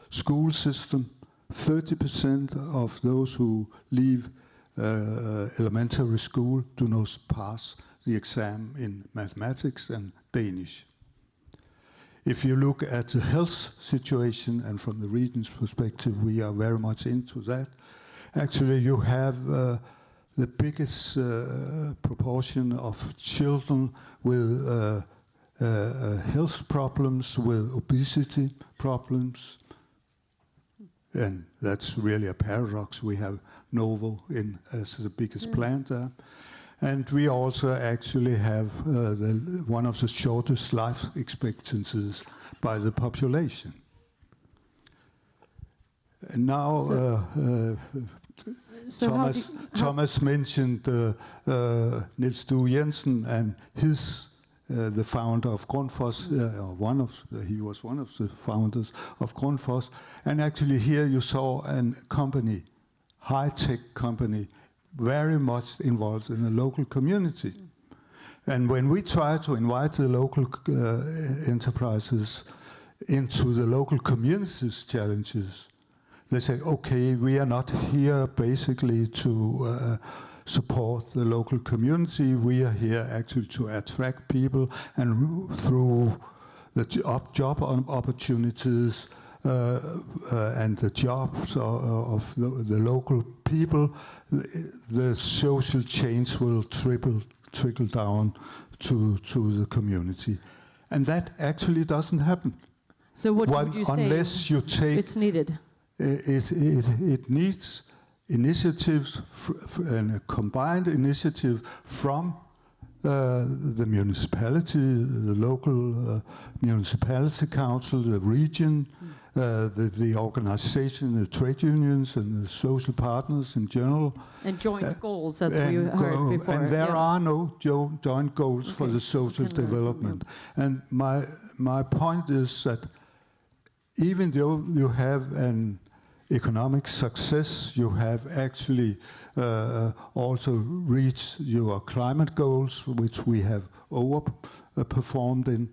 school system, 30% of those who leave elementary school do not pass the exam in mathematics and Danish. If you look at the health situation, and from the region's perspective, we are very much into that. Actually, you have the biggest proportion of children with health problems, with obesity problems. And that's really a paradox. We have Novo as the biggest plant there. And we also actually have one of the shortest life expectancies by the population. And now Thomas mentioned Niels Due Jensen and his the founder of Grundfos, he was one of the founders of Grundfos. And actually here you saw a company, high-tech company, very much involved in the local community. And when we try to invite the local enterprises into the local community's challenges, they say, okay, we are not here basically to support the local community. We are here actually to attract people, and through the job opportunities and the jobs of the local people, the social change will trickle down to the community. And that actually doesn't happen. So what would you say unless you take it's needed? It needs initiatives and a combined initiative from the municipality, the local municipality council, the region, the organization, the trade unions, and the social partners in general. And joint goals, as we heard before. And there are no joint goals for the social development. And my point is that even though you have an economic success, you have actually also reached your climate goals, which we have overperformed in.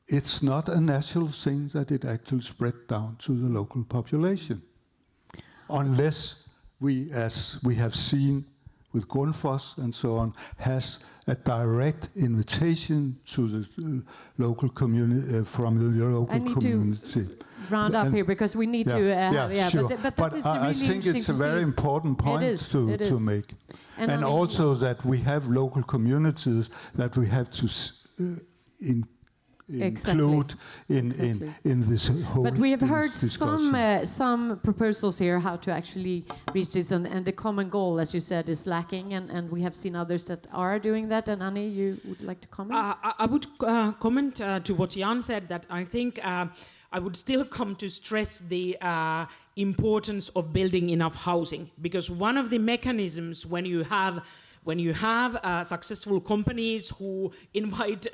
It's not a natural thing that it actually spread down to the local population, unless we, as we have seen with Grundfos and so on, has a direct invitation to the local community from the local community. Round up here because we need to. Sure. But I think it's a very important point to make, and also that we have local communities that we have to include in this whole. But we have heard discussion. some proposals here how to actually reach this, and the common goal, as you said, is lacking, and we have seen others that are doing that. And Annie, you would like to comment? I would comment to what Jan said, that I think I would still come to stress the importance of building enough housing, because one of the mechanisms when you have when you have successful companies who invite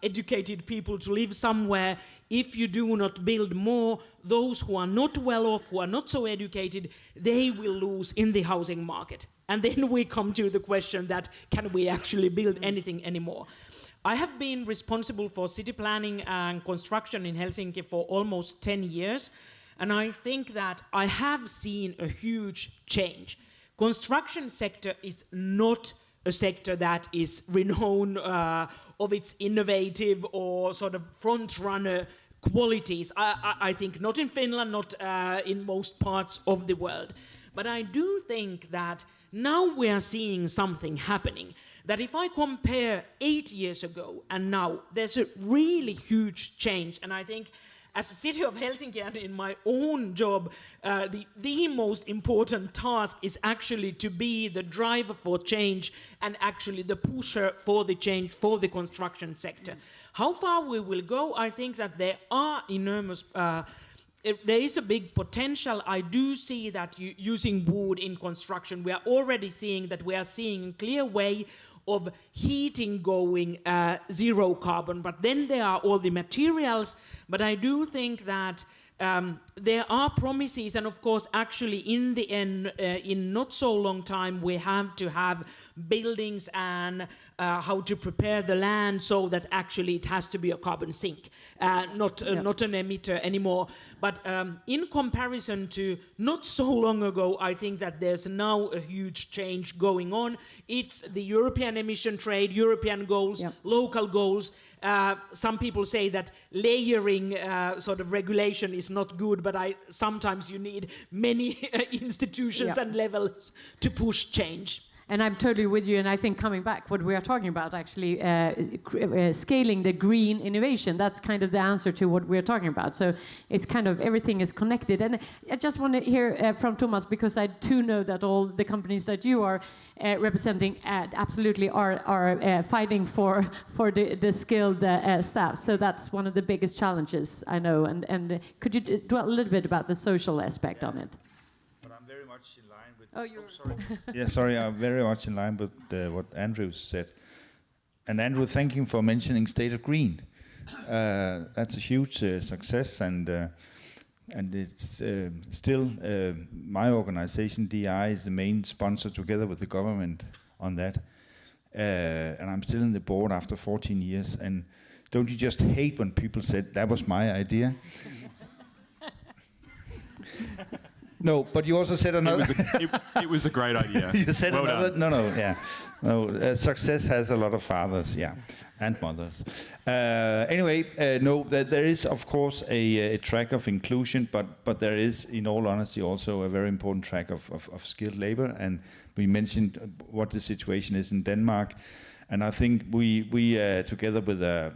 educated people to live somewhere, if you do not build more, those who are not well off, who are not so educated, they will lose in the housing market. And then we come to the question that, can we actually build anything anymore? I have been responsible for city planning and construction in Helsinki for almost 10 years, and I think that I have seen a huge change. Construction sector is not a sector that is renowned of its innovative or sort of front-runner qualities. I think not in Finland, not in most parts of the world. But I do think that now we are seeing something happening. That if I compare 8 years ago and now, there's a really huge change. And I think as a city of Helsinki and in my own job, the most important task is actually to be the driver for change and actually the pusher for the change for the construction sector. How far we will go, I think that there are enormous there is a big potential. I do see that using wood in construction, we are already seeing that we are seeing a clear way of heating going zero carbon, but then there are all the materials. But I do think that there are promises, and of course, actually in the end, in not so long time, we have to have buildings and how to prepare the land so that actually it has to be a carbon sink, not an emitter anymore. But in comparison to not so long ago, I think that there's now a huge change going on. It's the European emission trade, European goals, local goals. Some people say that layering sort of regulation is not good, but sometimes you need many institutions and levels to push change. And I'm totally with you, and I think coming back, what we are talking about actually, scaling the green innovation, that's kind of the answer to what we're talking about. So it's kind of, everything is connected. And I just want to hear from Thomas, because I do know that all the companies that you are representing absolutely are fighting for the skilled staff. So that's one of the biggest challenges, I know. And could you dwell a little bit about the social aspect on it? In line with. Oh, you're sorry. Yeah, sorry. I'm very much in line with what Andrew said. And Andrew, thank you for mentioning State of Green. That's a huge success, and it's still my organization, DI, is the main sponsor together with the government on that. And I'm still in the board after 14 years. And don't you just hate when people said that was my idea? No, but you also said another. It was a great idea. You said well another. Done. No. Success has a lot of fathers, and mothers. Anyway, no, there is of course a track of inclusion, but there is, in all honesty, also a very important track of skilled labor. And we mentioned what the situation is in Denmark, and I think we together with a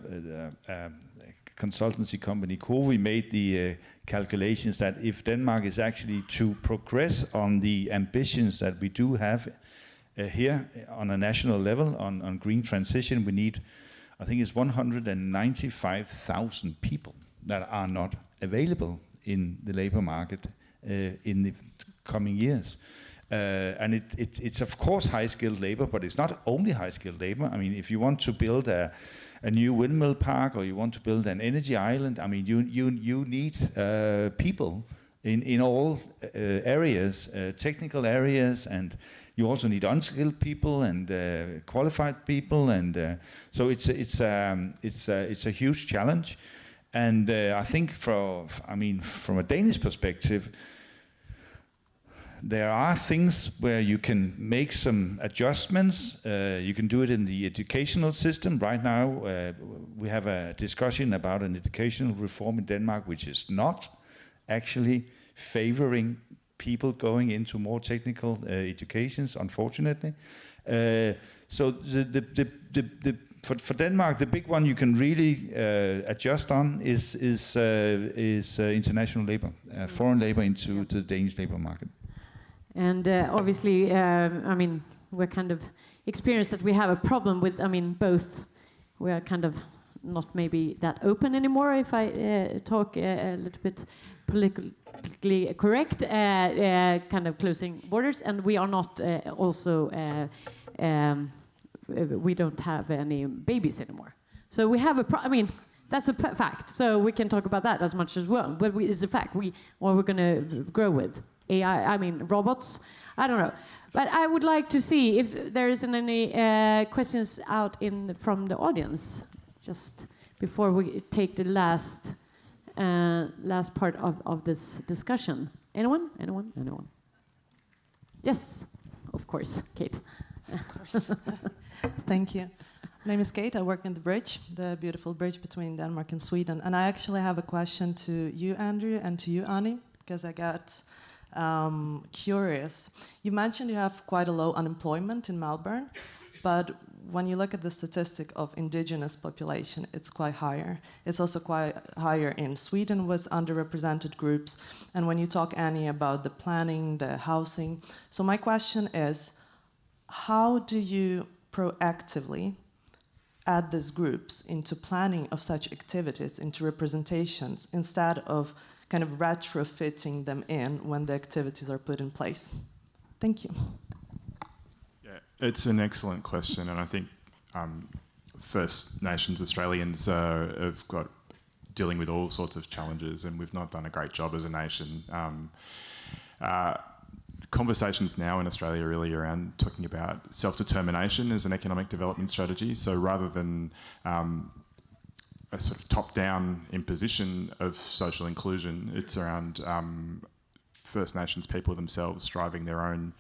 consultancy company, we made the calculations that if Denmark is actually to progress on the ambitions that we do have here on a national level on green transition, we need, I think it's 195,000 people that are not available in the labor market in the coming years. And it's of course high-skilled labor, but it's not only high-skilled labor. I mean, if you want to build a new windmill park, or you want to build an energy island, I mean, you need people in all areas, technical areas, and you also need unskilled people and qualified people, and so it's a huge challenge. And I think from a Danish perspective, there are things where you can make some adjustments. You can do it in the educational system. Right now, we have a discussion about an educational reform in Denmark, which is not actually favoring people going into more technical educations, unfortunately. So for Denmark, the big one you can really adjust on is international labor, foreign labor into the Danish labor market. And obviously, I mean, we're kind of experienced that we have a problem with, I mean, both. We are kind of not maybe that open anymore, if I talk a little bit politically correct, kind of closing borders, and we are not also we don't have any babies anymore. So we have I mean, that's a fact. So we can talk about that as much as well. But it's a fact. What we're going to grow with AI. I mean, robots. I don't know. But I would like to see if there isn't any questions out from the audience, just before we take the last part of this discussion. Anyone? Anyone? Anyone? Yes, of course, Kate. Of course. Thank you. My name is Kate. I work in the bridge, the beautiful bridge between Denmark and Sweden. And I actually have a question to you, Andrew, and to you, Annie, because I got curious. You mentioned you have quite a low unemployment in Melbourne, but when you look at the statistic of indigenous population, it's quite higher. It's also quite higher in Sweden with underrepresented groups. And when you talk, Annie, about the planning, the housing. So my question is, how do you proactively add these groups into planning of such activities, into representations, instead of kind of retrofitting them in when the activities are put in place? Thank you. Yeah, it's an excellent question, and I think First Nations Australians have got dealing with all sorts of challenges, and we've not done a great job as a nation. Conversations now in Australia are really around talking about self-determination as an economic development strategy. So rather than a sort of top-down imposition of social inclusion, it's around First Nations people themselves driving their own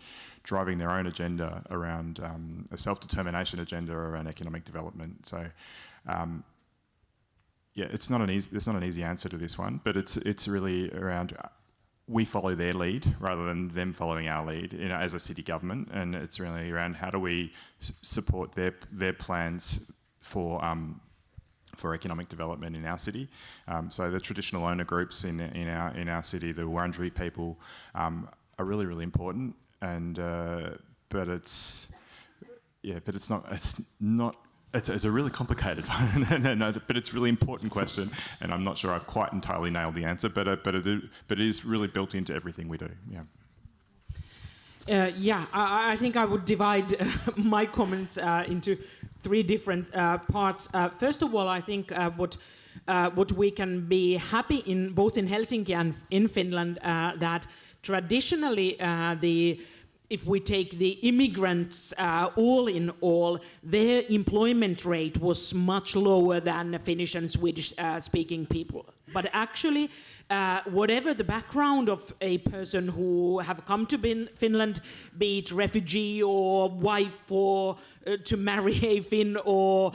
agenda around a self-determination agenda around economic development. So yeah, there's not an easy answer to this one, but it's really around we follow their lead rather than them following our lead, you know, as a city government, and it's really around how do we support their plans for economic development in our city. So the traditional owner groups in our city, the Wurundjeri people, are really important, and but it's a really complicated one, no, but it's a really important question, and I'm not sure I've quite entirely nailed the answer, but it is really built into everything we do. Yeah. I think I would divide my comments into three different parts. First of all, I think what we can be happy in both in Helsinki and in Finland that traditionally if we take the immigrants all in all, their employment rate was much lower than Finnish and Swedish speaking people. But actually, whatever the background of a person who have come to Finland, be it refugee or wife or to marry a Finn or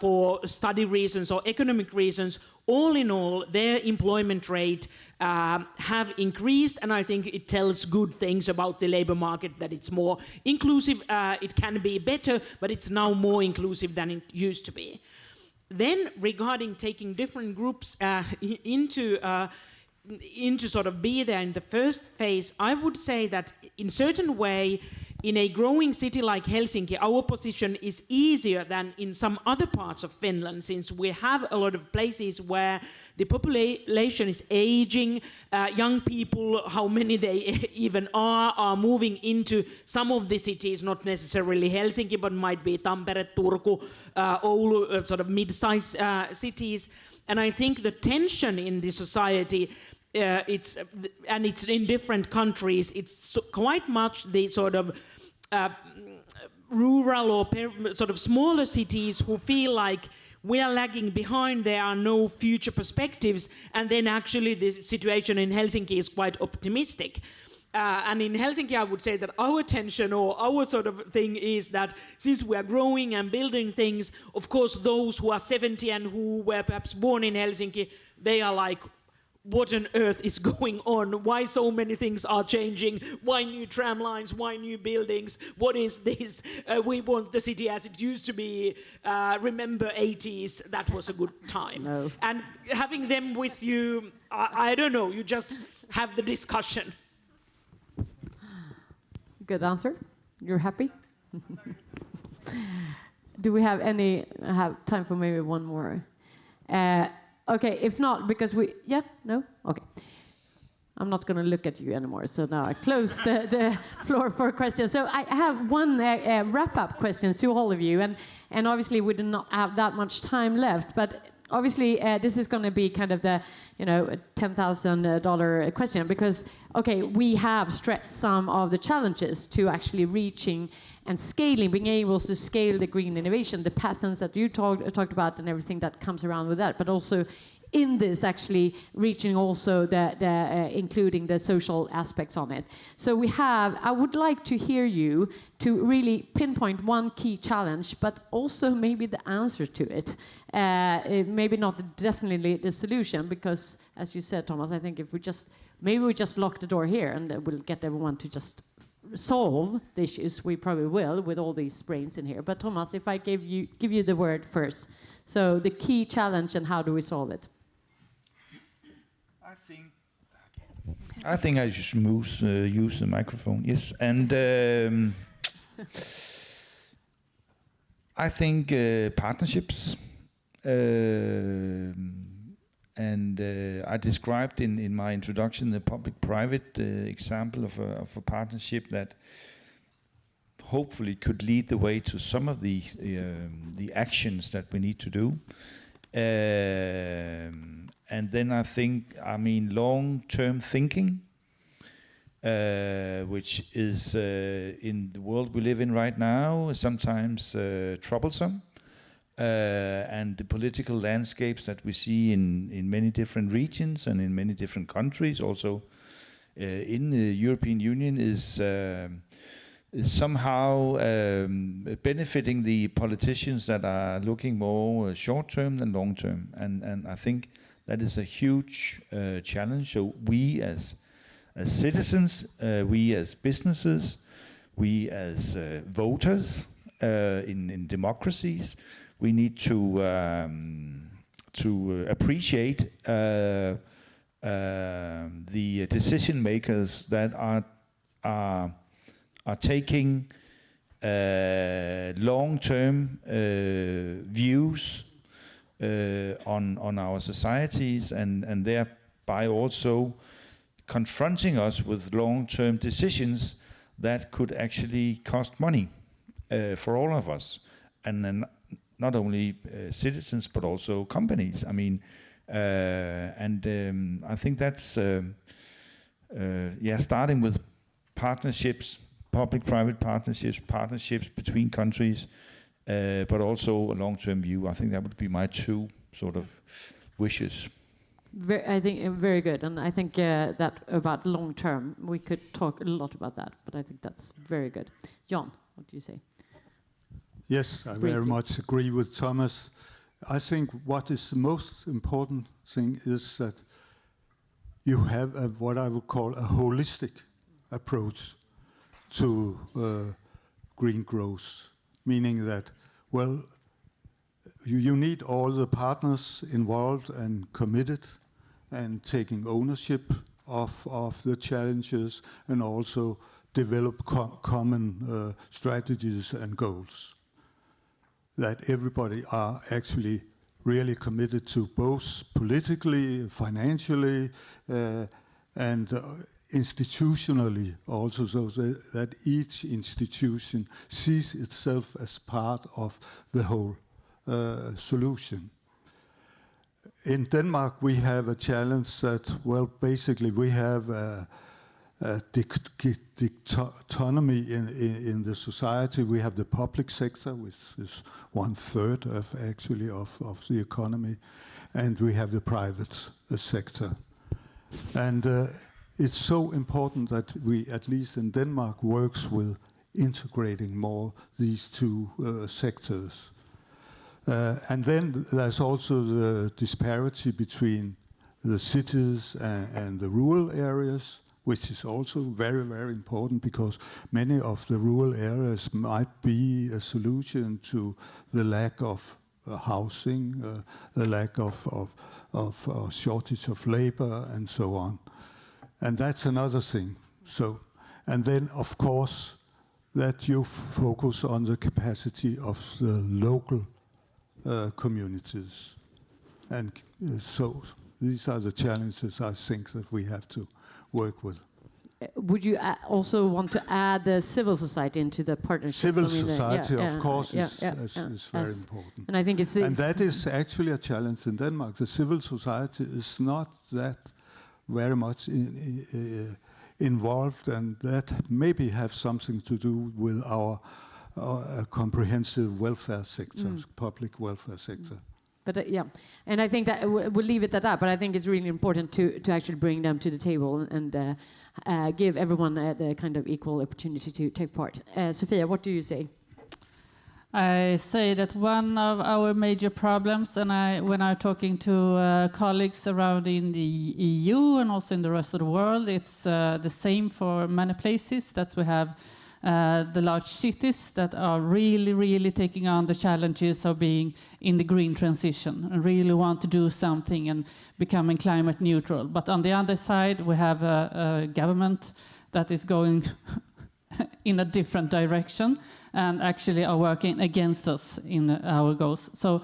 for study reasons or economic reasons, all in all, their employment rate have increased, and I think it tells good things about the labor market, that it's more inclusive. It can be better, but it's now more inclusive than it used to be. Then, regarding taking different groups into sort of be there in the first phase, I would say that in certain way, in a growing city like Helsinki, our position is easier than in some other parts of Finland, since we have a lot of places where the population is aging, young people, how many they even are moving into some of the cities, not necessarily Helsinki, but might be Tampere, Turku, Oulu, sort of mid-sized cities. And I think the tension in the society, it's in different countries, it's quite much the sort of rural or sort of smaller cities who feel like we are lagging behind, there are no future perspectives, and then actually the situation in Helsinki is quite optimistic. And in Helsinki, I would say that our tension or our sort of thing is that since we are growing and building things, of course, those who are 70 and who were perhaps born in Helsinki, they are like, what on earth is going on? Why so many things are changing? Why new tram lines? Why new buildings? What is this? We want the city as it used to be. Remember 80s, that was a good time. No. And having them with you, I don't know, you just have the discussion. Good answer. You're happy? Do we have time for maybe one more? Okay, if not, because yeah, no? Okay. I'm not going to look at you anymore. So now I close the floor for questions. So I have one wrap-up questions to all of you, and obviously we do not have that much time left, but obviously this is going to be kind of the $10,000 question, because okay, we have stressed some of the challenges to actually reaching and scaling, being able to scale the green innovation, the patents that you talked about, and everything that comes around with that, but also in this actually reaching also including the social aspects on it. So I would like to hear you to really pinpoint one key challenge, but also maybe the answer to it. Maybe not definitely the solution, because as you said, Thomas, I think if we just lock the door here and we'll get everyone to just solve the issues, we probably will with all these brains in here. But Thomas, if I give you the word first. So the key challenge and how do we solve it? I think I should use the microphone. Yes, and I think partnerships. And I described in my introduction the public-private example of a partnership that hopefully could lead the way to some of the actions that we need to do. And then I think, long-term thinking, which is in the world we live in right now, sometimes troublesome. And the political landscapes that we see in many different regions and in many different countries, also in the European Union, is somehow benefiting the politicians that are looking more short-term than long-term. And I think that is a huge challenge. So we as citizens, we as businesses, we as voters in democracies, we need to appreciate the decision makers that are taking long-term views on our societies, and thereby also confronting us with long-term decisions that could actually cost money for all of us, and then not only citizens but also companies. I think that's starting with partnerships, public-private partnerships between countries, but also a long-term view. I think that would be my two sort of wishes. I think very good, and I think that about long-term, we could talk a lot about that, but I think that's very good. John, what do you say? Yes, I very much agree with Thomas. I think what is the most important thing is that you have what I would call a holistic approach to green growth, meaning that, well, you need all the partners involved and committed and taking ownership of the challenges, and also develop common strategies and goals that everybody are actually really committed to, both politically, financially, and institutionally also, so that each institution sees itself as part of the whole solution. In Denmark, we have a challenge that, well, basically we have a dichotomy in the society. We have the public sector, which is 1/3 of the economy, and we have the private sector. And it's so important that we, at least in Denmark, works with integrating more these two sectors. And then there's also the disparity between the cities and the rural areas, which is also very, very important, because many of the rural areas might be a solution to the lack of housing, the lack of shortage of labor, and so on. And that's another thing. So, and then, of course, that you focus on the capacity of the local communities. And so these are the challenges I think that we have to work with. Would you also want to add the civil society into the partnership? Civil society, of course, is very important. And I think it's and that is actually a challenge in Denmark. The civil society is not that very much involved, and that maybe have something to do with our comprehensive welfare sector, public welfare sector. But and I think that we'll leave it at that. But I think it's really important to actually bring them to the table and give everyone the kind of equal opportunity to take part. Sofia, what do you say? I say that one of our major problems, and when I'm talking to colleagues around in the EU and also in the rest of the world, it's the same for many places, that we have the large cities that are really, really taking on the challenges of being in the green transition and really want to do something and becoming climate neutral. But on the other side, we have a government that is going in a different direction and actually are working against us in our goals. So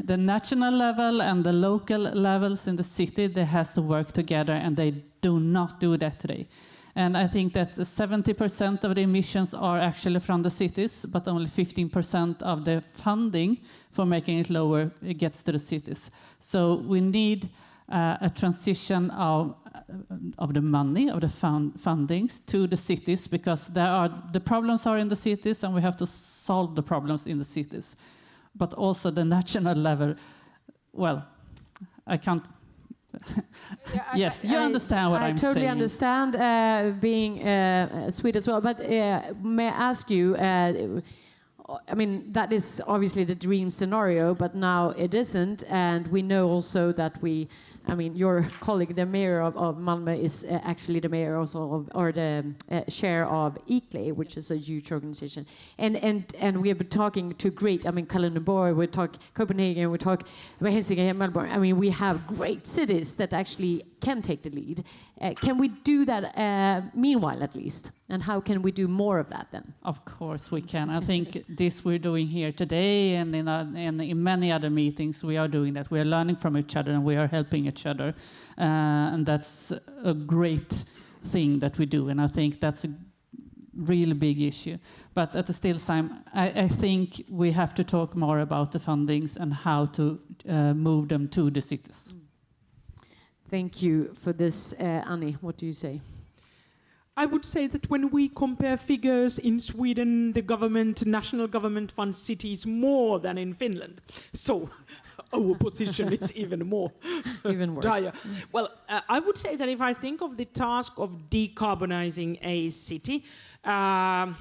the national level and the local levels in the city, they have to work together, and they do not do that today. And I think that 70% of the emissions are actually from the cities, but only 15% of the funding for making it lower gets to the cities. So we need a transition of the money, of the fundings to the cities, because the problems are in the cities, and we have to solve the problems in the cities. But also the national level, well, I can't. Yes, you understand what I'm saying. I totally understand, being Swede as well. But may I ask you? I mean, that is obviously the dream scenario, but now it isn't, and we know also that your colleague, the mayor of Malmö, is actually the mayor also or the chair of ICLE, which is a huge organization. And we have been talking to Kalundborg, we talk Copenhagen, we talk Helsinki and Melbourne. I mean, we have great cities that actually can take the lead. Can we do that meanwhile, at least? And how can we do more of that then? Of course we can. I think this we're doing here today, and in many other meetings we are doing that. We are learning from each other and we are helping each other. And that's a great thing that we do. And I think that's a really big issue. But at the still time, I think we have to talk more about the fundings and how to move them to the cities. Thank you for this. Annie, what do you say? I would say that when we compare figures in Sweden, the national government funds cities more than in Finland. So our position is even more even worse. dire. Well, I would say that if I think of the task of decarbonizing a city, I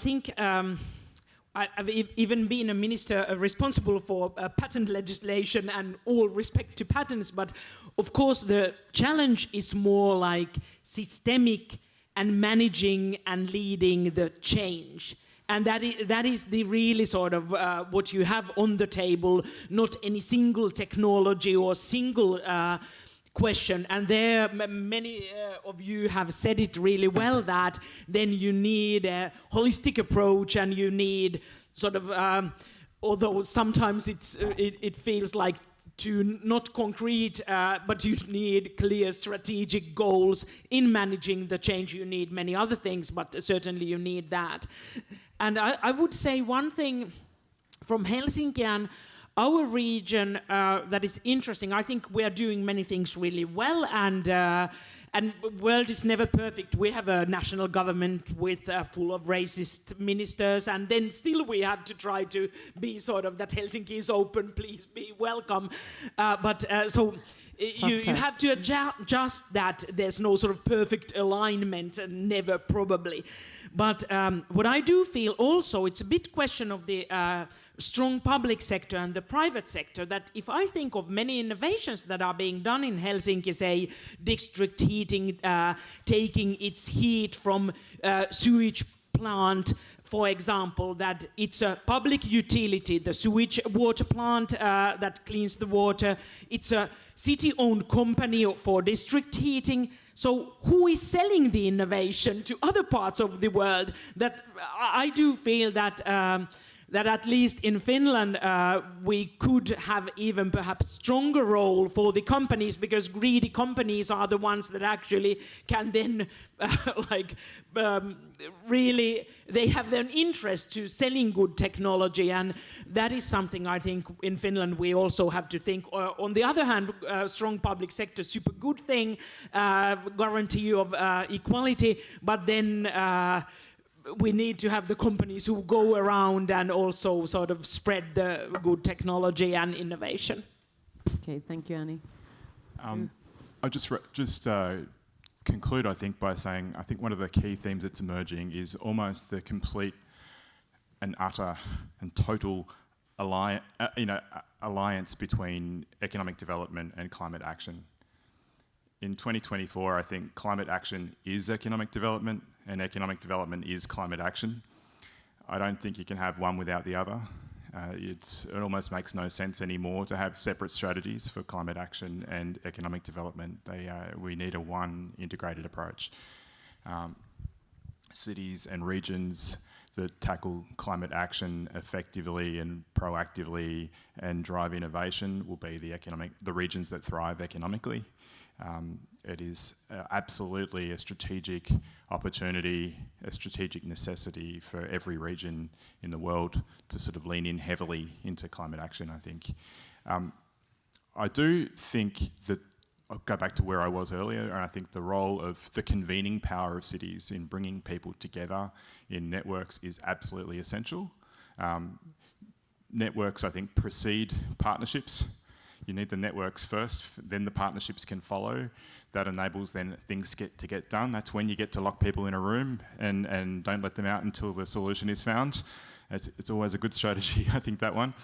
think I've even been a minister responsible for patent legislation and all respect to patents, but of course the challenge is more like systemic and managing and leading the change. And that is the really sort of what you have on the table, not any single technology or single question. And there many of you have said it really well, that then you need a holistic approach, and you need sort of, although sometimes it feels like not concrete, but you need clear strategic goals in managing the change. You need many other things, but certainly you need that. And I would say one thing from Helsinki and our region that is interesting. I think we are doing many things really well, and the world is never perfect. We have a national government with full of racist ministers, and then still we have to try to be sort of that Helsinki is open, please be welcome. So you have to adjust that. There's no sort of perfect alignment, and never probably. But what I do feel also, it's a bit question of the strong public sector and the private sector, that if I think of many innovations that are being done in Helsinki, say district heating, taking its heat from sewage plant, for example, that it's a public utility, the sewage water plant that cleans the water, it's a city-owned company for district heating. So who is selling the innovation to other parts of the world? That I do feel that that at least in Finland we could have even perhaps stronger role for the companies, because greedy companies are the ones that actually can then really, they have their interest to selling good technology, and that is something I think in Finland we also have to think. On the other hand, strong public sector, super good thing, guarantee of equality, but then we need to have the companies who go around and also sort of spread the good technology and innovation. Okay, thank you, Annie. I'll just conclude, I think, by saying I think one of the key themes that's emerging is almost the complete and utter and total alliance between economic development and climate action. In 2024, I think climate action is economic development and economic development is climate action. I don't think you can have one without the other. It almost makes no sense anymore to have separate strategies for climate action and economic development. We need a one integrated approach. Cities and regions that tackle climate action effectively and proactively and drive innovation will be the regions that thrive economically. It is absolutely a strategic opportunity, a strategic necessity for every region in the world to sort of lean in heavily into climate action, I think. I do think that, I'll go back to where I was earlier, and I think the role of the convening power of cities in bringing people together in networks is absolutely essential. Networks, I think, precede partnerships. You need the networks first, then the partnerships can follow. That enables then things to get done. That's when you get to lock people in a room and don't let them out until the solution is found. It's always a good strategy, I think, that one.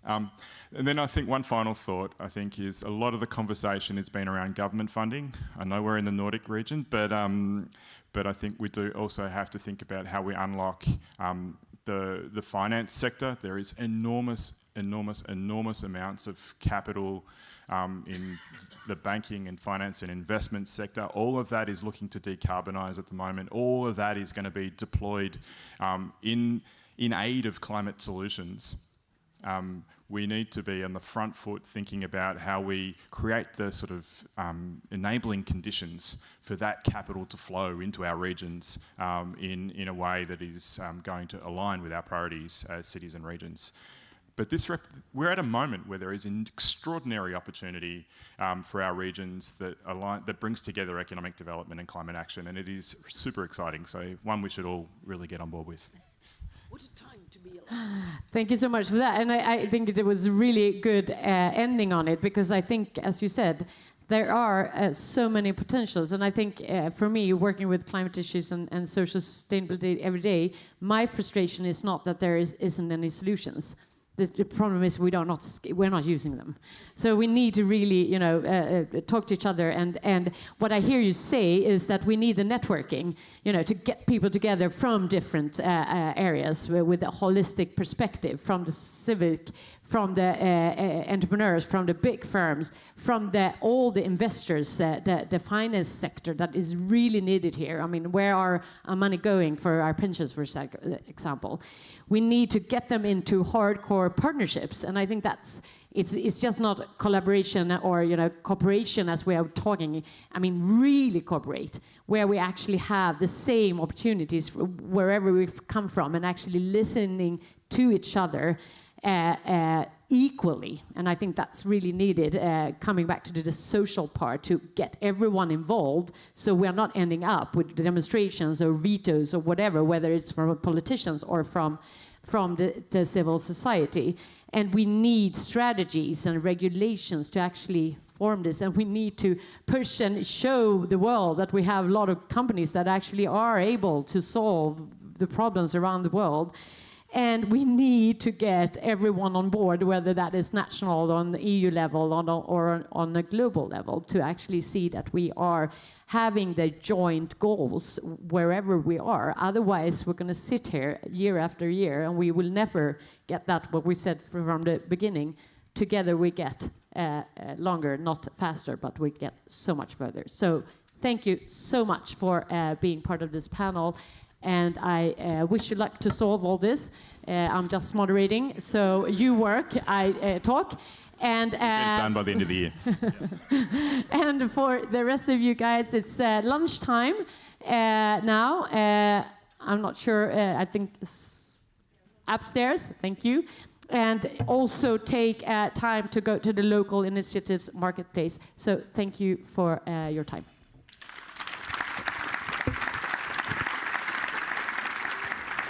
And then I think one final thought, I think, is a lot of the conversation has been around government funding. I know we're in the Nordic region, but I think we do also have to think about how we unlock the finance sector. There is enormous amounts of capital in the banking and finance and investment sector. All of that is looking to decarbonise at the moment. All of that is going to be deployed in aid of climate solutions. We need to be on the front foot thinking about how we create the sort of enabling conditions for that capital to flow into our regions in a way that is going to align with our priorities as cities and regions. But we're at a moment where there is an extraordinary opportunity for our regions that brings together economic development and climate action, and it is super exciting. So one we should all really get on board with. What a time to be alive. Thank you so much for that. And I think it was a really good ending on it, because I think, as you said, there are so many potentials. And I think for me, working with climate issues and social sustainability every day, my frustration is not that there isn't any solutions. The problem is we're not using them. So we need to really, talk to each other. And what I hear you say is that we need the networking, to get people together from different areas with a holistic perspective, from the civic, from the entrepreneurs, from the big firms, from all the investors, the finance sector that is really needed here. I mean, where are our money going for our pensions, for example? We need to get them into hardcore partnerships, and I think it's just not collaboration or cooperation as we are talking. I mean, really cooperate, where we actually have the same opportunities wherever we've come from, and actually listening to each other equally. And I think that's really needed, coming back to the social part, to get everyone involved, so we are not ending up with demonstrations or vetoes or whatever, whether it's from politicians or from the civil society. And we need strategies and regulations to actually form this, and we need to push and show the world that we have a lot of companies that actually are able to solve the problems around the world. And we need to get everyone on board, whether that is national, on the EU level, or on a global level, to actually see that we are having the joint goals wherever we are. Otherwise, we're going to sit here year after year, and we will never get that, what we said from the beginning. Together we get longer, not faster, but we get so much further. So thank you so much for being part of this panel. and I wish you luck to solve all this. I'm just moderating, so you work, I talk. And get it done by the end of the year. and for the rest of you guys, it's lunchtime now. I'm not sure, I think it's upstairs, thank you. And also take time to go to the local initiatives marketplace. So thank you for your time.